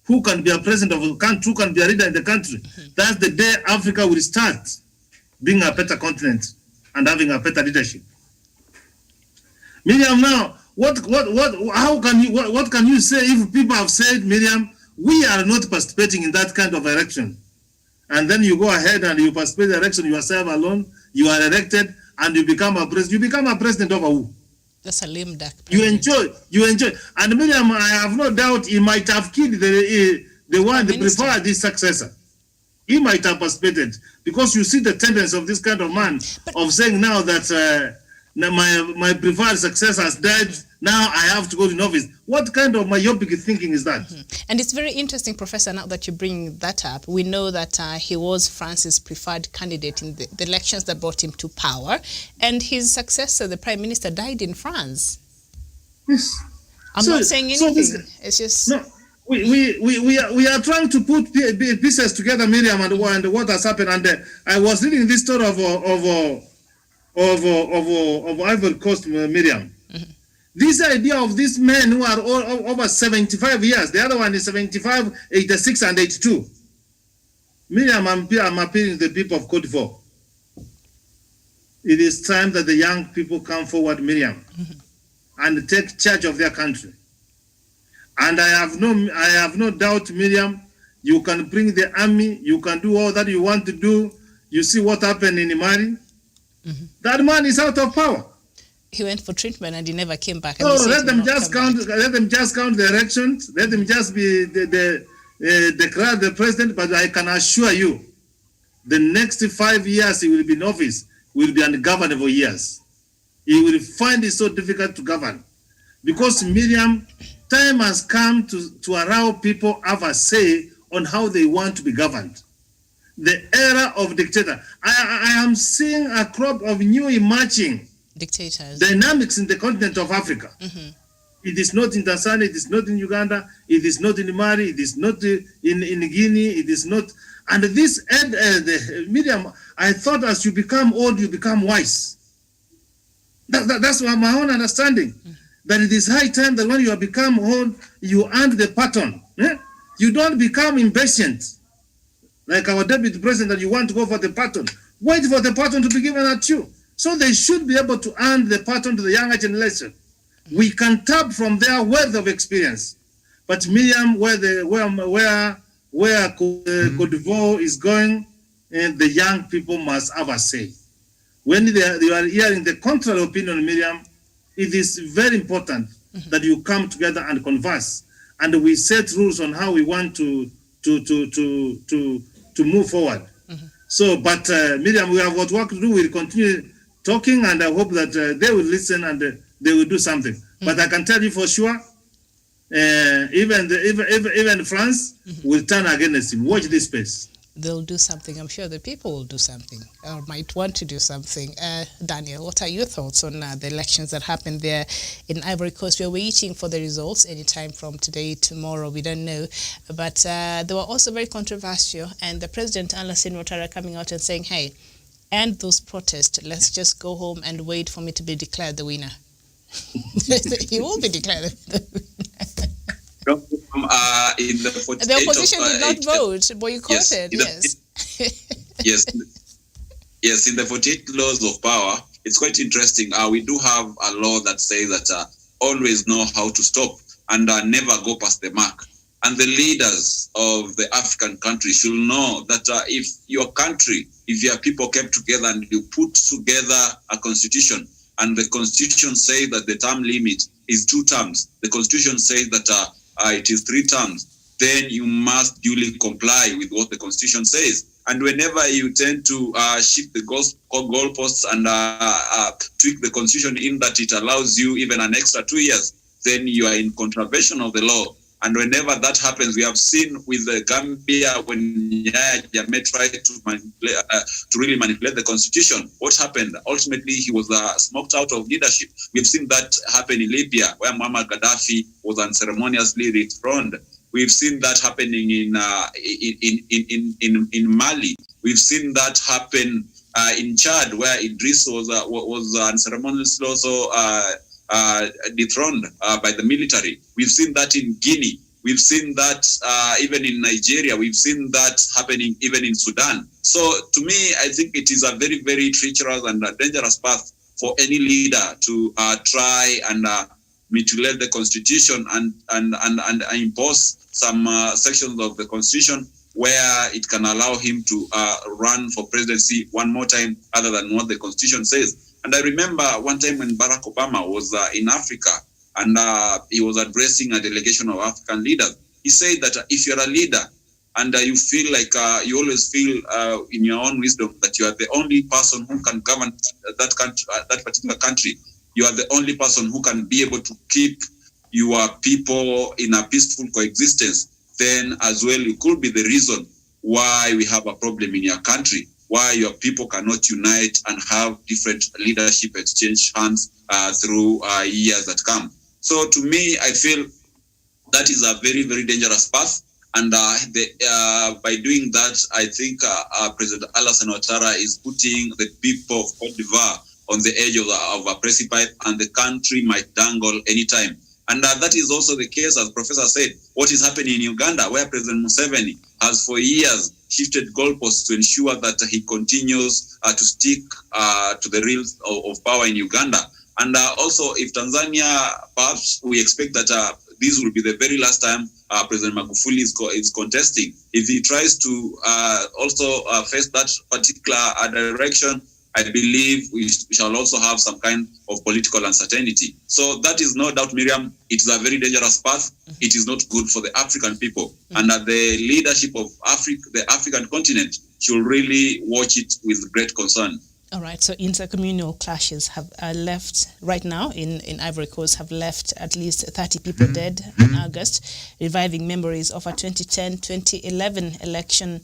who can be a president of a country, who can be a leader in the country. That's the day Africa will start being a better continent and having a better leadership. Miriam, now, what can you say if people have said, Miriam, we are not participating in that kind of election, and then you go ahead and you participate in the election yourself alone, you are elected, and you become a president. You become a president of who? That's a lame duck. You enjoy. And Miriam, I have no doubt he might have killed the they prefer this successor. He might have participated, because you see the tendency of this kind of man of saying now that my preferred successor has died, now I have to go to office. What kind of myopic thinking is that? And it's very interesting, Professor, now that you bring that up. We know that he was France's preferred candidate in the elections that brought him to power, and his successor, the Prime Minister, died in France. Yes. I'm not saying anything. It's just... No, we are trying to put pieces together, Miriam, and what has happened. And I was reading this story of Ivory Coast, Miriam. This idea of these men who are all over 75 years, the other one is 75, 86, and 82. Miriam, I'm appealing to the people of Côte d'Ivoire. It is time that the young people come forward, Miriam, and take charge of their country. And I have no doubt, Miriam, you can bring the army, you can do all that you want to do. You see what happened in Mali? That man is out of power. He went for treatment and he never came back. So let them just count the elections. Let them just be declared the president. But I can assure you, the next 5 years he will be in office will be ungovernable years. He will find it so difficult to govern, because Miriam, time has come to allow people have a say on how they want to be governed. The era of dictator. I am seeing a crop of new emerging dictators, dynamics in the continent of Africa. It is not in Tanzania, it is not in Uganda, it is not in Mali, it is not in Guinea, it is not. And this Miriam, I thought as you become old, you become wise. That's my own understanding. That it is high time that when you have become old, you earn the pattern. You don't become impatient, like our deputy president, that you want to go for the pattern. Wait for the pattern to be given at you. So they should be able to earn the pattern to the younger generation. We can tap from their wealth of experience. But Miriam, where Côte d'Ivoire is going, the young people must have a say. When they are hearing the contrary opinion, Miriam, it is very important that you come together and converse, and we set rules on how we want to move forward. So, but Miriam, we have what work to do. We'll continue talking, and I hope that they will listen and they will do something. But I can tell you for sure, even France will turn against him. Watch this space. They'll do something. I'm sure the people will do something, or might want to do something. Daniel, what are your thoughts on the elections that happened there in Ivory Coast? We're waiting for the results anytime from today, tomorrow, we don't know. But they were also very controversial, and the President, Alassane Ouattara, coming out and saying, hey, end those protests. Let's just go home and wait for me to be declared the winner. He will be declared the winner. In the opposition did not vote, boycotted. Yes, in the 48 laws of power, it's quite interesting. We do have a law that says that always know how to stop and never go past the mark. And the leaders of the African country should know that if your country, if your people kept together and you put together a constitution, and the constitution says that the term limit is 2 terms, the constitution says that it is 3 terms, then you must duly comply with what the constitution says. And whenever you tend to shift the goalposts and tweak the constitution in that it allows you even an extra 2 years, then you are in contravention of the law. And whenever that happens, we have seen with the Gambia when Yahya Jammeh tried to really manipulate the constitution. What happened? Ultimately, he was smoked out of leadership. We've seen that happen in Libya, where Muammar Gaddafi was unceremoniously dethroned. We've seen that happening in Mali. We've seen that happen in Chad, where Idris was unceremoniously also dethroned by the military. We've seen that in Guinea. We've seen that even in Nigeria. We've seen that happening even in Sudan. So to me, I think it is a very, very treacherous and dangerous path for any leader to try and mutilate the constitution and impose some sections of the constitution where it can allow him to run for presidency one more time other than what the constitution says. And I remember one time when Barack Obama was in Africa and he was addressing a delegation of African leaders. He said that if you're a leader and you feel like you always feel in your own wisdom that you are the only person who can govern that country, that particular country, you are the only person who can be able to keep your people in a peaceful coexistence, then as well it could be the reason why we have a problem in your country, why your people cannot unite and have different leadership exchange hands through years that come. So to me, I feel that is a very, very dangerous path. And by doing that, I think President Alassane Ouattara is putting the people of Cote d'Ivoire on the edge of a precipice, and the country might dangle anytime. And that is also the case, as Professor said, what is happening in Uganda, where President Museveni has for years shifted goalposts to ensure that he continues to stick to the reins of power in Uganda. And also, if Tanzania, perhaps we expect that this will be the very last time President Magufuli is contesting. If he tries to also face that particular direction, I believe we shall also have some kind of political uncertainty. So that is no doubt, Miriam, it is a very dangerous path. It is not good for the African people. And the leadership of the African continent should really watch it with great concern. All right, so intercommunal clashes have left right now in Ivory Coast, have left at least 30 people dead in August, reviving memories of a 2010-2011 election,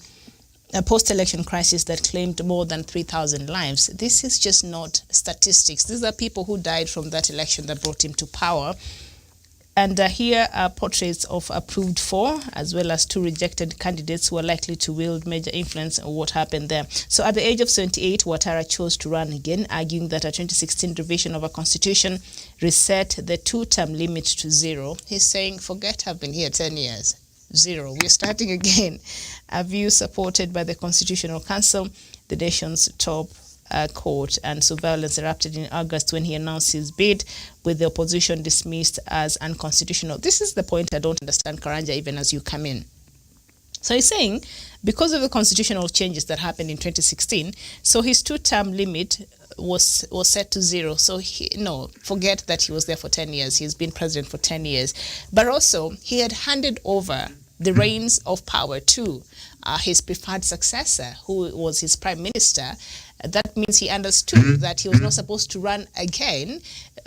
a post-election crisis that claimed more than 3,000 lives. This is just not statistics. These are people who died from that election that brought him to power. And here are portraits of approved for, as well as 2 rejected candidates who are likely to wield major influence on what happened there. So at the age of 78, Ouattara chose to run again, arguing that a 2016 revision of a constitution reset the 2-term limit to 0. He's saying, forget I've been here 10 years. 0. We're starting again. A view supported by the Constitutional Council, the nation's top court. And so violence erupted in August when he announced his bid, with the opposition dismissed as unconstitutional. This is the point I don't understand, Karanja, even as you come in. So he's saying, because of the constitutional changes that happened in 2016, so his 2-term limit was set to 0. So forget that he was there for 10 years. He's been president for 10 years. But also, he had handed over the reins of power to his preferred successor, who was his prime minister. That means he understood that he was not supposed to run again.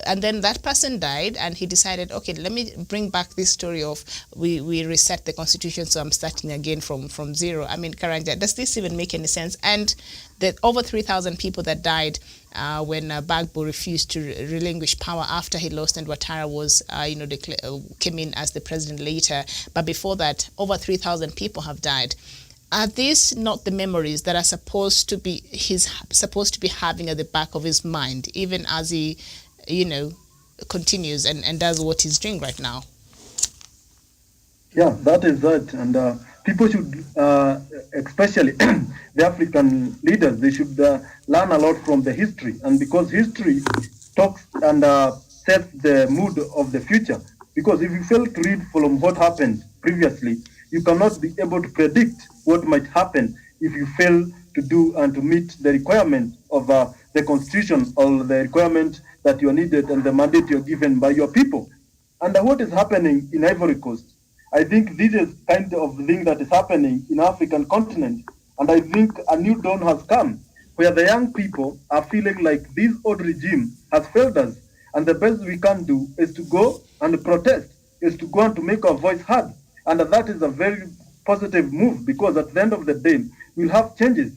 And then that person died, and he decided, okay, let me bring back this story of we reset the constitution, so I'm starting again from 0. I mean, Karanja, does this even make any sense? And the over 3,000 people that died when Bagbo refused to relinquish power after he lost, and Ouattara was, came in as the president later. But before that, over 3,000 people have died. Are these not the memories that are supposed to be having at the back of his mind, even as he, continues and does what he's doing right now? Yeah, that is that. And people should, especially the African leaders, they should learn a lot from the history. And because history talks and sets the mood of the future. Because if you fail to read from what happened previously, you cannot be able to predict what might happen if you fail to do and to meet the requirement of the constitution, or the requirement that you are needed and the mandate you're given by your people. And what is happening in Ivory Coast, I think this is kind of the thing that is happening in African continent. And I think a new dawn has come, where the young people are feeling like this old regime has failed us. And the best we can do is to go and protest, is to go and to make our voice heard. And that is a very positive move, because at the end of the day, we'll have changes.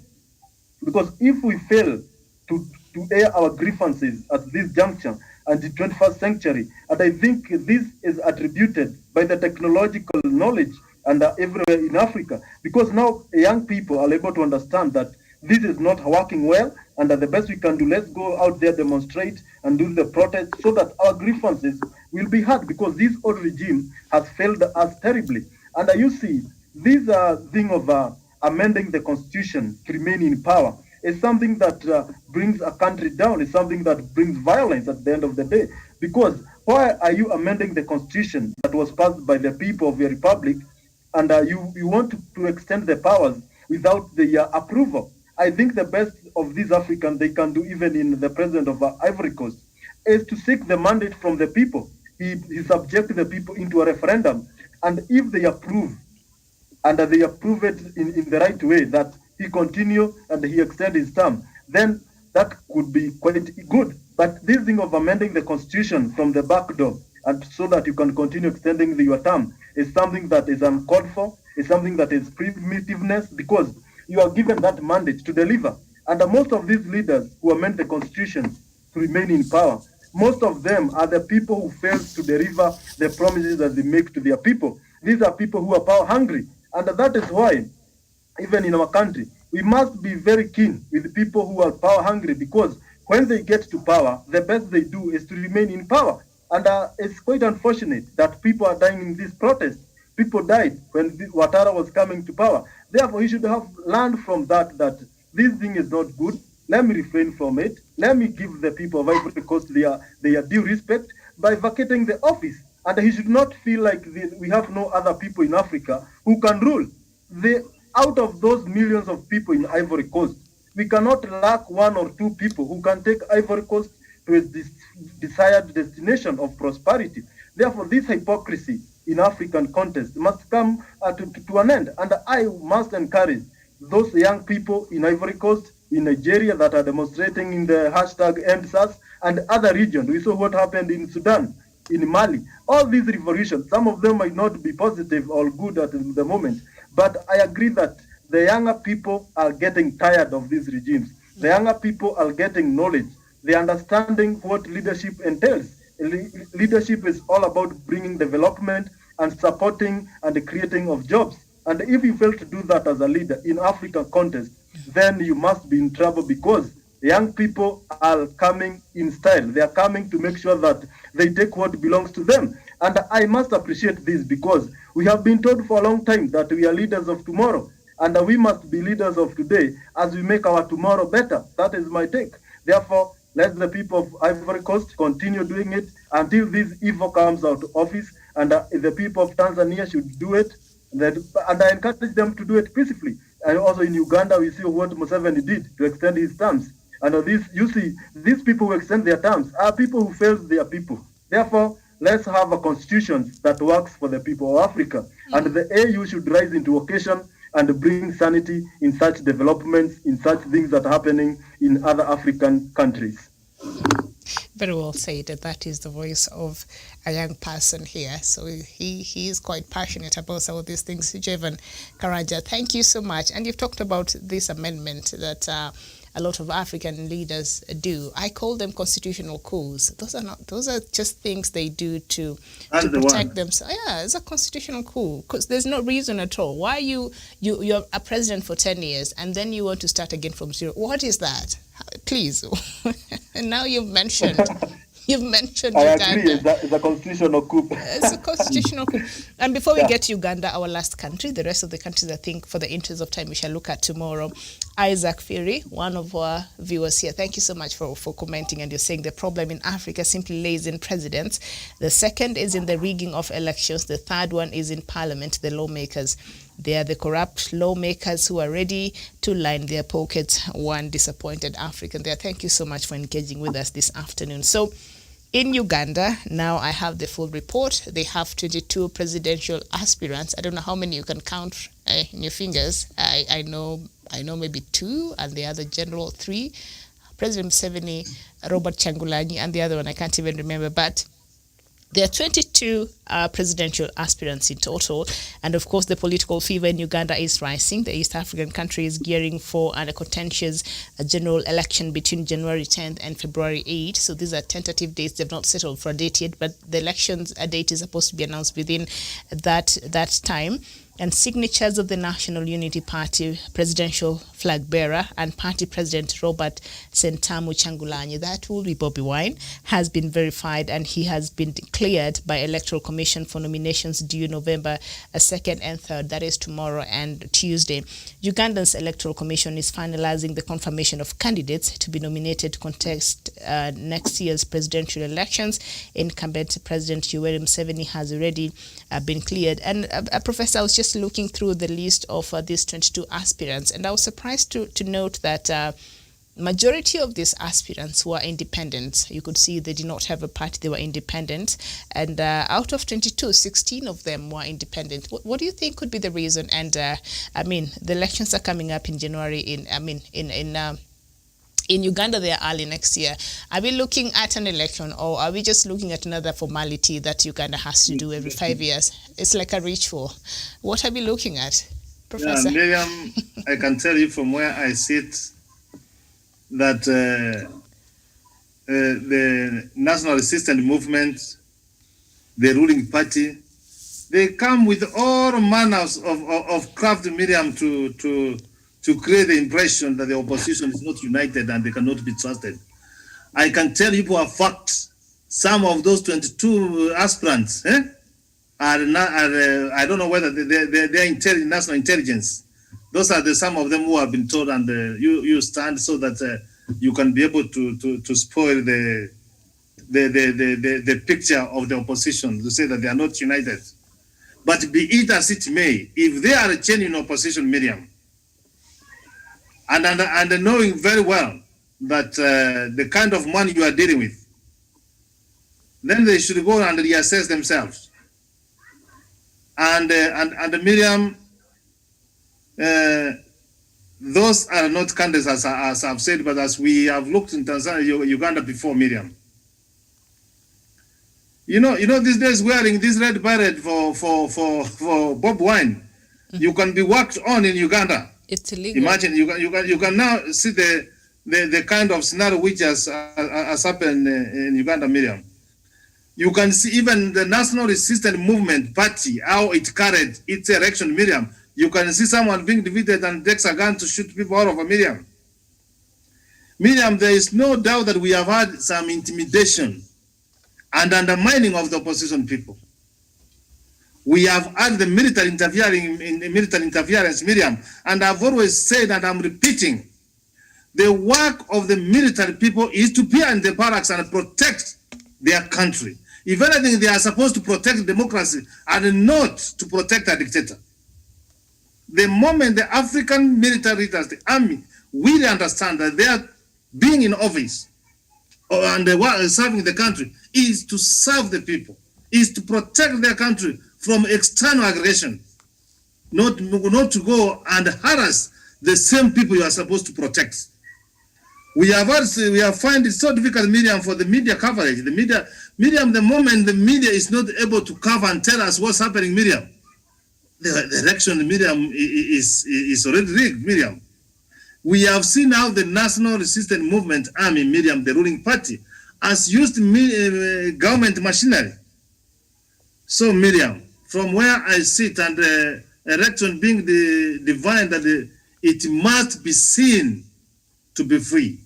Because if we fail to air our grievances at this juncture and the 21st century, and I think this is attributed by the technological knowledge and everywhere in Africa, because now young people are able to understand that this is not working well, and that the best we can do, let's go out there, demonstrate and do the protest so that our grievances will be heard, because this old regime has failed us terribly. And you see, this thing of amending the constitution to remain in power is something that brings a country down, is something that brings violence at the end of the day. Because why are you amending the constitution that was passed by the people of your republic, and you want to extend the powers without the approval? I think the best of these Africans they can do, even in the president of Ivory Coast, is to seek the mandate from the people. He subjected the people into a referendum And if they approve, and they approve it in the right way, that he continue and he extend his term, then that could be quite good. But this thing of amending the constitution from the back door, and so that you can continue extending your term, is something that is uncalled for, is something that is primitiveness, because you are given that mandate to deliver. And most of these leaders who amend the constitution to remain in power, most of them are the people who fail to deliver the promises that they make to their people. These are people who are power hungry. And that is why, even in our country, we must be very keen with people who are power hungry, because when they get to power, the best they do is to remain in power. And it's quite unfortunate that people are dying in this protest. People died when Ouattara was coming to power. Therefore, he should have learned from that this thing is not good. Let me refrain from it. Let me give the people of Ivory Coast their due respect by vacating the office. And he should not feel like we have no other people in Africa who can rule. Out of those millions of people in Ivory Coast, we cannot lack one or two people who can take Ivory Coast to its desired destination of prosperity. Therefore, this hypocrisy in African context must come to an end. And I must encourage those young people in Ivory Coast, in Nigeria, that are demonstrating in the hashtag EndSARS, and other regions. We saw what happened in Sudan, in Mali. All these revolutions, some of them might not be positive or good at the moment, but I agree that the younger people are getting tired of these regimes. The younger people are getting knowledge. They're understanding what leadership entails. Leadership is all about bringing development and supporting and the creating of jobs. And if you fail to do that as a leader in African context, then you must be in trouble, because young people are coming in style. They are coming to make sure that they take what belongs to them. And I must appreciate this, because we have been told for a long time that we are leaders of tomorrow, and we must be leaders of today as we make our tomorrow better. That is my take. Therefore, let the people of Ivory Coast continue doing it until this evil comes out of office, and the people of Tanzania should do it, and I encourage them to do it peacefully. And also in Uganda, we see what Museveni did to extend his terms. And these people who extend their terms are people who fail their people. Therefore, let's have a constitution that works for the people of Africa. And the AU should rise into occasion and bring sanity in such developments, in such things that are happening in other African countries. Very well said. That is the voice of a young person here. So he is quite passionate about some of these things. Jevan Karanja, thank you so much. And you've talked about this amendment that a lot of African leaders do. I call them constitutional coups. Those are just things they do to protect themselves. Yeah, it's a constitutional coup, because there's no reason at all. Why you're a president for 10 years and then you want to start again from zero? What is that? Please. And now you've mentioned I agree, it's a constitutional coup. It's a constitutional coup. And before we get to Uganda, our last country, the rest of the countries, I think, for the interest of time, we shall look at tomorrow. Isaac Fury, one of our viewers here, thank you so much for commenting. And you're saying the problem in Africa simply lays in presidents. The second is in the rigging of elections. The third one is in parliament, the lawmakers. They are the corrupt lawmakers who are ready to line their pockets. One disappointed African there. Thank you so much for engaging with us this afternoon. So in Uganda, now I have the full report. They have 22 presidential aspirants. I don't know how many you can count in your fingers. I know maybe 2, and the other general 3. President Museveni, Robert Kyagulanyi, and the other one I can't even remember. But there are 22 presidential aspirants in total. And of course, the political fever in Uganda is rising. The East African country is gearing for a contentious general election between January 10th and February 8th. So these are tentative dates. They've not settled for a date yet, but the election's date is supposed to be announced within that time. And signatures of the National Unity Party presidential flag bearer and party president Robert Sentamu Kyagulanyi, that will be Bobi Wine, has been verified, and he has been cleared by Electoral Commission for nominations due November 2nd and 3rd. That is tomorrow and Tuesday. Uganda's Electoral Commission is finalizing the confirmation of candidates to be nominated to contest next year's presidential elections. Incumbent President Yoweri Museveni has already been cleared. And Professor, I was just looking through the list of these 22 aspirants, and I was surprised to note that majority of these aspirants were independent. You could see they did not have a party, they were independent. And out of 22, 16 of them were independent. What do you think could be the reason? And I mean, the elections are coming up in January in Uganda, they are early next year. Are we looking at an election, or are we just looking at another formality that Uganda has to do every 5 years? It's like a ritual. What are we looking at, Professor? Yeah, Miriam, I can tell you from where I sit that the National Resistance Movement, the ruling party, they come with all manners of craft, Miriam, to create the impression that the opposition is not united and they cannot be trusted. I can tell you for a fact, some of those 22 aspirants are not, I don't know whether they're national intelligence. Those are some of them who have been told, and you stand so that you can be able to spoil the picture of the opposition, to say that they are not united. But be it as it may, if they are a genuine opposition, Miriam, and knowing very well that the kind of money you are dealing with, then they should go and reassess themselves. And Miriam, those are not candidates, as I've said, but as we have looked in Tanzania, Uganda before, Miriam. You know, these days wearing this red beret for Bob Wine, you can be worked on in Uganda. It's illegal. Imagine you can now see the kind of scenario which has happened in Uganda, Miriam. You can see even the National Resistance Movement party, how it carried its election, Miriam. You can see someone being defeated and takes a gun to shoot people out of a Miriam. Miriam, there is no doubt that we have had some intimidation and undermining of the opposition people. We have had the military interference, Miriam, and I've always said, and I'm repeating, the work of the military people is to be in the barracks and protect their country. If anything, they are supposed to protect democracy and not to protect a dictator. The moment the African military leaders, the army, really understand that they are being in office and serving the country is to serve the people, is to protect their country from external aggression, not to go and harass the same people you are supposed to protect. We have found it so difficult, Miriam, for the media coverage. Miriam, the moment the media is not able to cover and tell us what's happening, Miriam, the election, Miriam, is already rigged, Miriam. We have seen how the National Resistance Movement Army, Miriam, the ruling party, has used government machinery. So, Miriam, from where I sit and the election being defined that it must be seen to be free,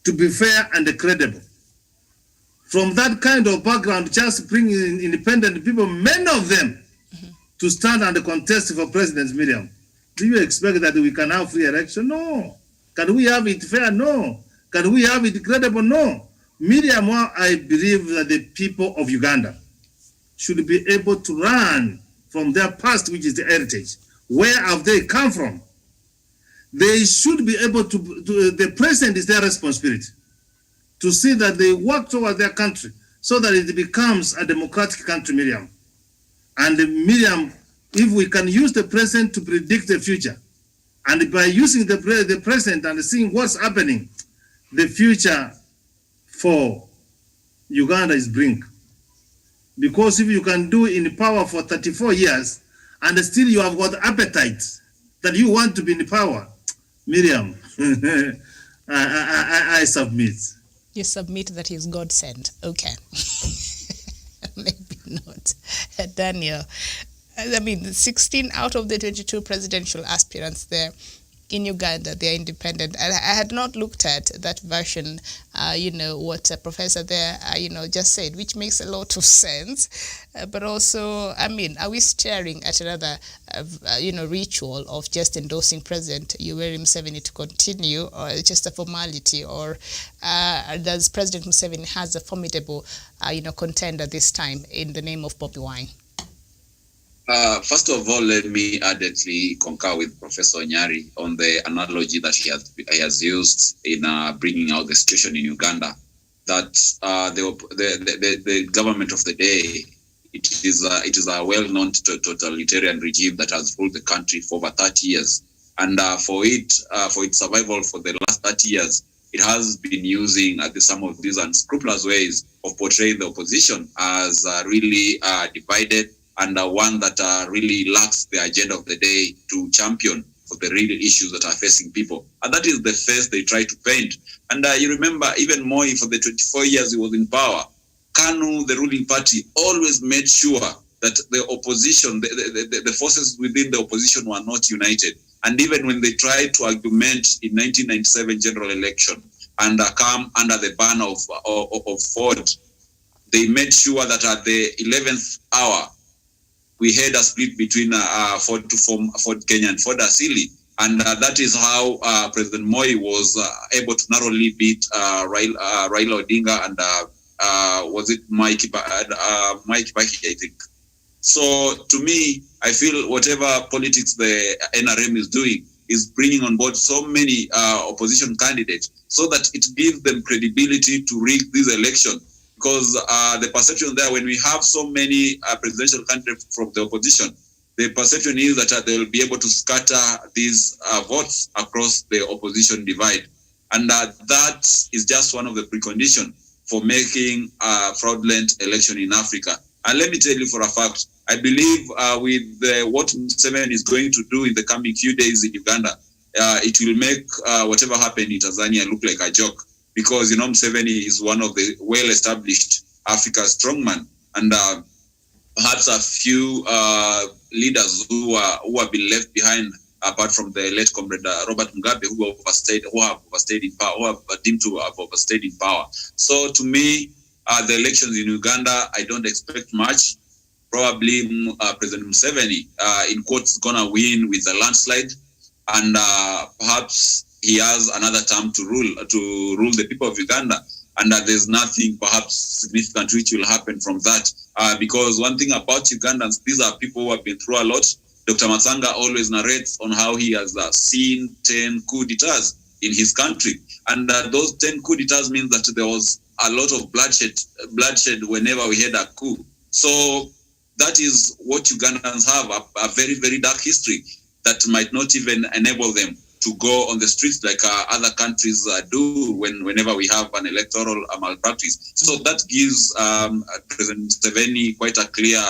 to be fair and credible. From that kind of background, just bringing independent people, many of them, to stand and contest for president, Miriam. Do you expect that we can have free election? No. Can we have it fair? No. Can we have it credible? No. Miriam, I believe that the people of Uganda should be able to learn from their past, which is the heritage. Where have they come from? They should be able to the present is their responsibility, to see that they work toward their country so that it becomes a democratic country, Miriam. And Miriam, if we can use the present to predict the future, and by using the present and seeing what's happening, the future for Uganda is brink. Because if you can do in power for 34 years, and still you have got appetite that you want to be in power, Miriam, I submit. You submit that he's God sent. Okay. Maybe not. Daniel, I mean, 16 out of the 22 presidential aspirants there in Uganda, they are independent. I had not looked at that version, what a professor there, just said, which makes a lot of sense. But also, I mean, are we staring at another, ritual of just endorsing President Yoweri Museveni to continue, or just a formality, or does President Museveni has a formidable, contender this time in the name of Bobi Wine? First of all, let me ardently concur with Professor Nyari on the analogy that he has used in bringing out the situation in Uganda. That the government of the day, it is a well-known totalitarian regime that has ruled the country for over 30 years, and for its survival for the last 30 years, it has been using some of these unscrupulous ways of portraying the opposition as really divided, and one that really lacks the agenda of the day to champion for the real issues that are facing people. And that is the face they try to paint. And you remember, even more for the 24 years he was in power, KANU, the ruling party, always made sure that the opposition, the forces within the opposition were not united. And even when they tried to argument in 1997 general election and come under the ban of Ford, they made sure that at the 11th hour, we had a split between Ford to form Ford Kenya and Ford Asili. And that is how President Moi was able to narrowly beat Raila Odinga and was it Mike Kibaki, I think. So to me, I feel whatever politics the NRM is doing is bringing on board so many opposition candidates so that it gives them credibility to rig this election. Because the perception there, when we have so many presidential candidates from the opposition, the perception is that they will be able to scatter these votes across the opposition divide. And that is just one of the preconditions for making a fraudulent election in Africa. And let me tell you for a fact, I believe with what Museveni is going to do in the coming few days in Uganda, it will make whatever happened in Tanzania look like a joke. Because, Museveni is one of the well-established Africa strongman. And perhaps a few leaders who have been left behind, apart from the late comrade Robert Mugabe, who have overstayed in power, who have deemed to have overstayed in power. So to me, the elections in Uganda, I don't expect much. Probably President Museveni, in quotes, gonna win with a landslide, and perhaps he has another term to rule the people of Uganda, and there's nothing perhaps significant which will happen from that. Because one thing about Ugandans, these are people who have been through a lot. Dr. Matsanga always narrates on how he has seen 10 coup d'etats in his country, and those 10 coup d'etats means that there was a lot of bloodshed whenever we had a coup. So that is what Ugandans have, a very, very dark history that might not even enable them to go on the streets like other countries do whenever we have an electoral malpractice. So that gives President Museveni quite a clear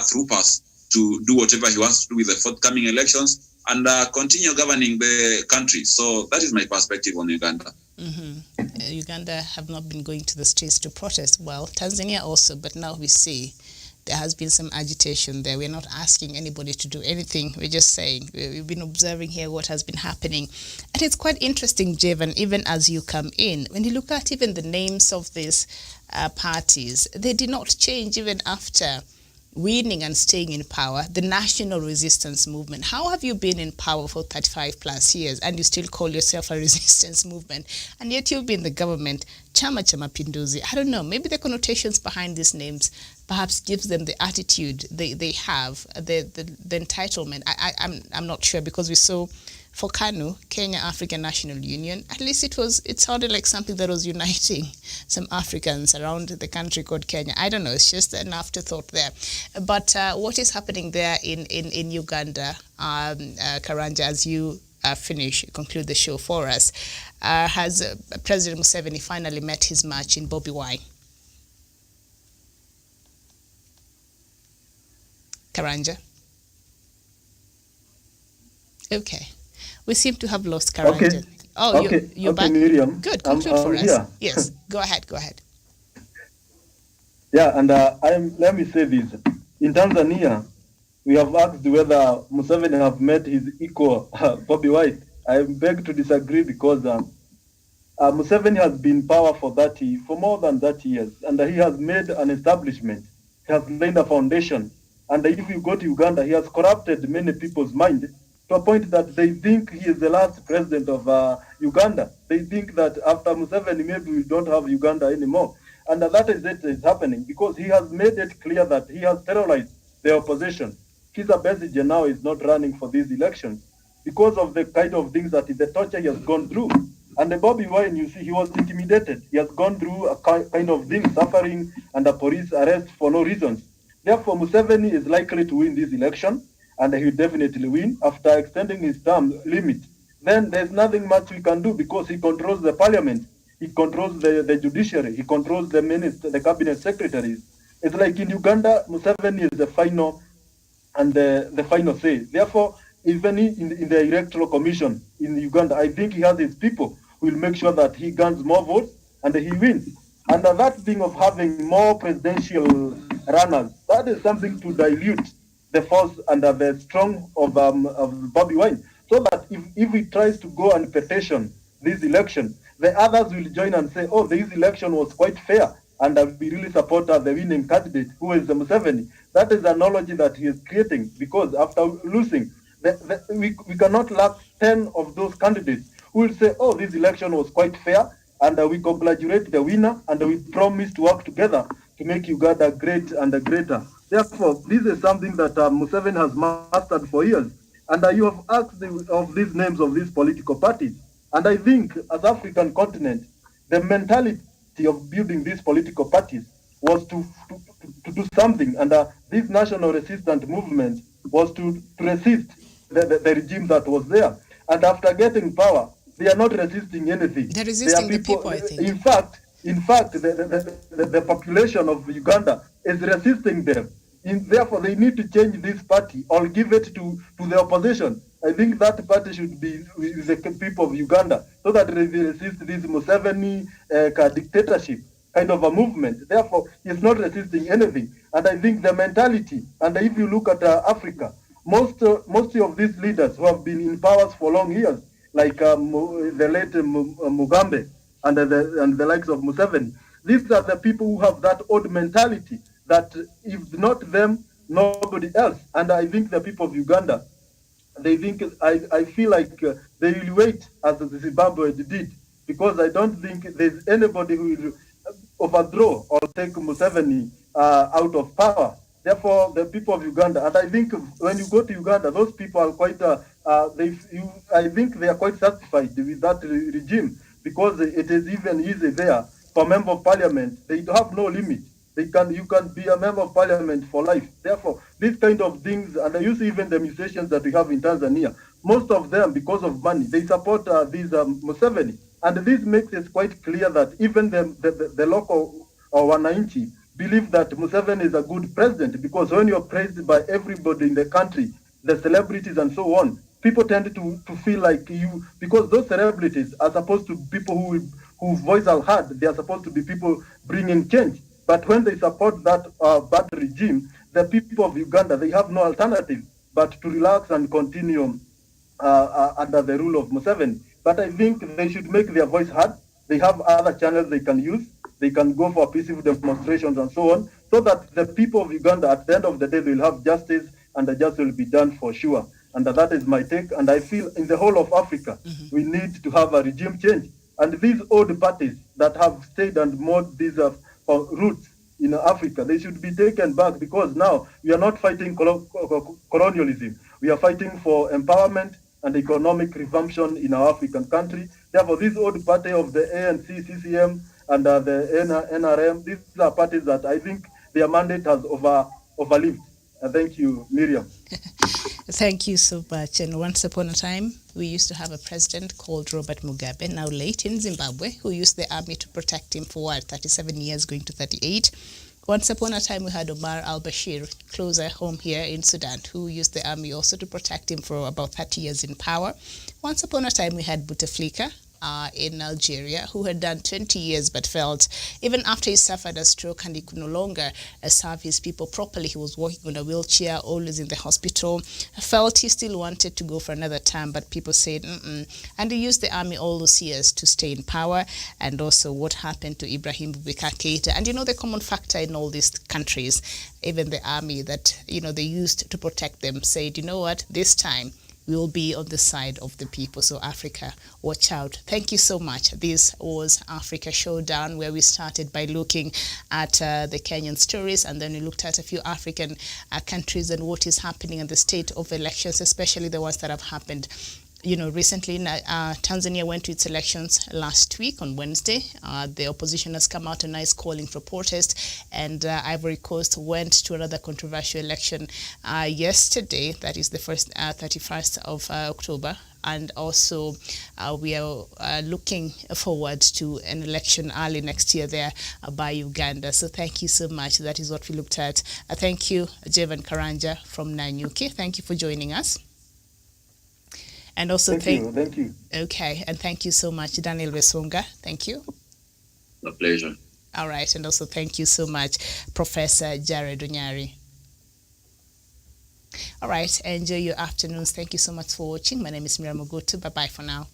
through pass to do whatever he wants to do with the forthcoming elections and continue governing the country. So that is my perspective on Uganda. Mm-hmm. Uganda have not been going to the streets to protest. Well, Tanzania also, but now we see there has been some agitation there. We're not asking anybody to do anything. We're just saying we've been observing here what has been happening. And it's quite interesting, Javan, even as you come in, when you look at even the names of these parties, they did not change even after winning and staying in power. The National Resistance Movement. How have you been in power for 35 plus years and you still call yourself a resistance movement? And yet you've been in the government, Chama cha Mapinduzi. I don't know, maybe the connotations behind these names perhaps gives them the attitude they have, the entitlement. I'm not sure, because we saw for KANU, Kenya African National Union, at least it sounded like something that was uniting some Africans around the country called Kenya. I don't know, it's just an afterthought there. But what is happening there in Uganda, Karanja, as you conclude the show for us, has President Museveni finally met his match in Bobi Wine? Karanja? Okay. We seem to have lost Karanja. Okay. Oh, okay. you're back? Miriam. Good, conclude for us. Here. Yes, go ahead. Yeah, and let me say this. In Tanzania, we have asked whether Museveni have met his equal, Bobi Wine. I beg to disagree, because Museveni has been in power for more than 30 years, and he has made an establishment. He has laid a foundation. And if you go to Uganda, he has corrupted many people's mind to a point that they think he is the last president of Uganda. They think that after Museveni, maybe we don't have Uganda anymore. And that is happening, because he has made it clear that he has terrorized the opposition. Kizza Besigye now is not running for these elections because of the kind of things that the torture he has gone through. And the Bobby Wine, you see, he was intimidated. He has gone through a kind of thing, suffering under police arrest for no reasons. Therefore, Museveni is likely to win this election, and he will definitely win after extending his term limit. Then there's nothing much we can do because he controls the parliament, he controls the judiciary, he controls the minister, the cabinet secretaries. It's like in Uganda, Museveni is the final and the final say. Therefore, even in the electoral commission in Uganda, I think he has his people who will make sure that he gains more votes and he wins. And that thing of having more presidential runners, that is something to dilute the force and the strong of Bobby Wine. So that if he tries to go and petition this election, the others will join and say, oh, this election was quite fair, and we really support the winning candidate, who is Museveni. That is the analogy that he is creating, because after losing, we cannot lack 10 of those candidates who will say, oh, this election was quite fair, and we congratulate the winner, and we promise to work together to make Uganda great and greater. Therefore, this is something that Museveni has mastered for years. And you have asked of these names of these political parties. And I think as African continent, the mentality of building these political parties was to do something. And this national resistance movement was to resist the regime that was there. And after getting power, they are not resisting anything. They're resisting the people, I think. In fact, the population of Uganda is resisting them. Therefore, they need to change this party or give it to the opposition. I think that party should be with the people of Uganda so that they resist this Museveni dictatorship kind of a movement. Therefore, it's not resisting anything. And I think the mentality, and if you look at Africa, most of these leaders who have been in powers for long years, like the late Mugabe and the likes of Museveni, these are the people who have that old mentality that if not them, nobody else. And I think the people of Uganda, they think, I feel like they will wait as the Zimbabwe did, because I don't think there's anybody who will overthrow or take Museveni out of power. Therefore, the people of Uganda, and I think when you go to Uganda, those people are quite, I think they are quite satisfied with that regime, because it is even easy there for member of parliament. They have no limit. You can be a member of parliament for life. Therefore, these kind of things, and I use even the musicians that we have in Tanzania, most of them, because of money, they support these Museveni. And this makes it quite clear that even the local Wananchi believe that Museveni is a good president, because when you're praised by everybody in the country, the celebrities and so on, people tend to feel like you, because those celebrities are supposed to be people whose voice are heard. They are supposed to be people bringing change. But when they support that bad regime, the people of Uganda, they have no alternative but to relax and continue under the rule of Museveni. But I think they should make their voice heard. They have other channels they can use. They can go for peaceful demonstrations and so on, so that the people of Uganda, at the end of the day, they will have justice, and the justice will be done for sure. And that is my take. And I feel in the whole of Africa, we need to have a regime change. And these old parties that have stayed and made these roots in Africa, they should be taken back, because now we are not fighting colonialism. We are fighting for empowerment and economic resumption in our African country. Therefore, this old party of the ANC, CCM, and the NRM, these are parties that I think their mandate has overlived. Thank you, Miriam. Thank you so much. And once upon a time, we used to have a president called Robert Mugabe, now late in Zimbabwe, who used the army to protect him for 37 years, going to 38. Once upon a time, we had Omar al-Bashir, closer home here in Sudan, who used the army also to protect him for about 30 years in power. Once upon a time, we had Bouteflika in Algeria, who had done 20 years but felt even after he suffered a stroke and he could no longer serve his people properly, he was walking on a wheelchair, always in the hospital, felt he still wanted to go for another term, but people said, and he used the army all those years to stay in power. And also what happened to Ibrahim Boubacar Keïta. And the common factor in all these countries, even the army that, they used to protect them, said, this time, we will be on the side of the people. So Africa, watch out. Thank you so much. This was Africa Showdown, where we started by looking at the Kenyan stories, and then we looked at a few African countries and what is happening in the state of elections, especially the ones that have happened. Recently, Tanzania went to its elections last week on Wednesday. The opposition has come out and is calling for protest, and Ivory Coast went to another controversial election yesterday. That is the 31st of October. And also, we are looking forward to an election early next year there by Uganda. So thank you so much. That is what we looked at. Thank you, Jevan Karanja from Nanyuki. Thank you for joining us. And also thank you. Okay, and thank you so much, Daniel Wesunga. Thank you. A pleasure. All right, and also thank you so much, Professor Jared Onyari. All right, enjoy your afternoons. Thank you so much for watching. My name is Mira Mogutu. Bye-bye for now.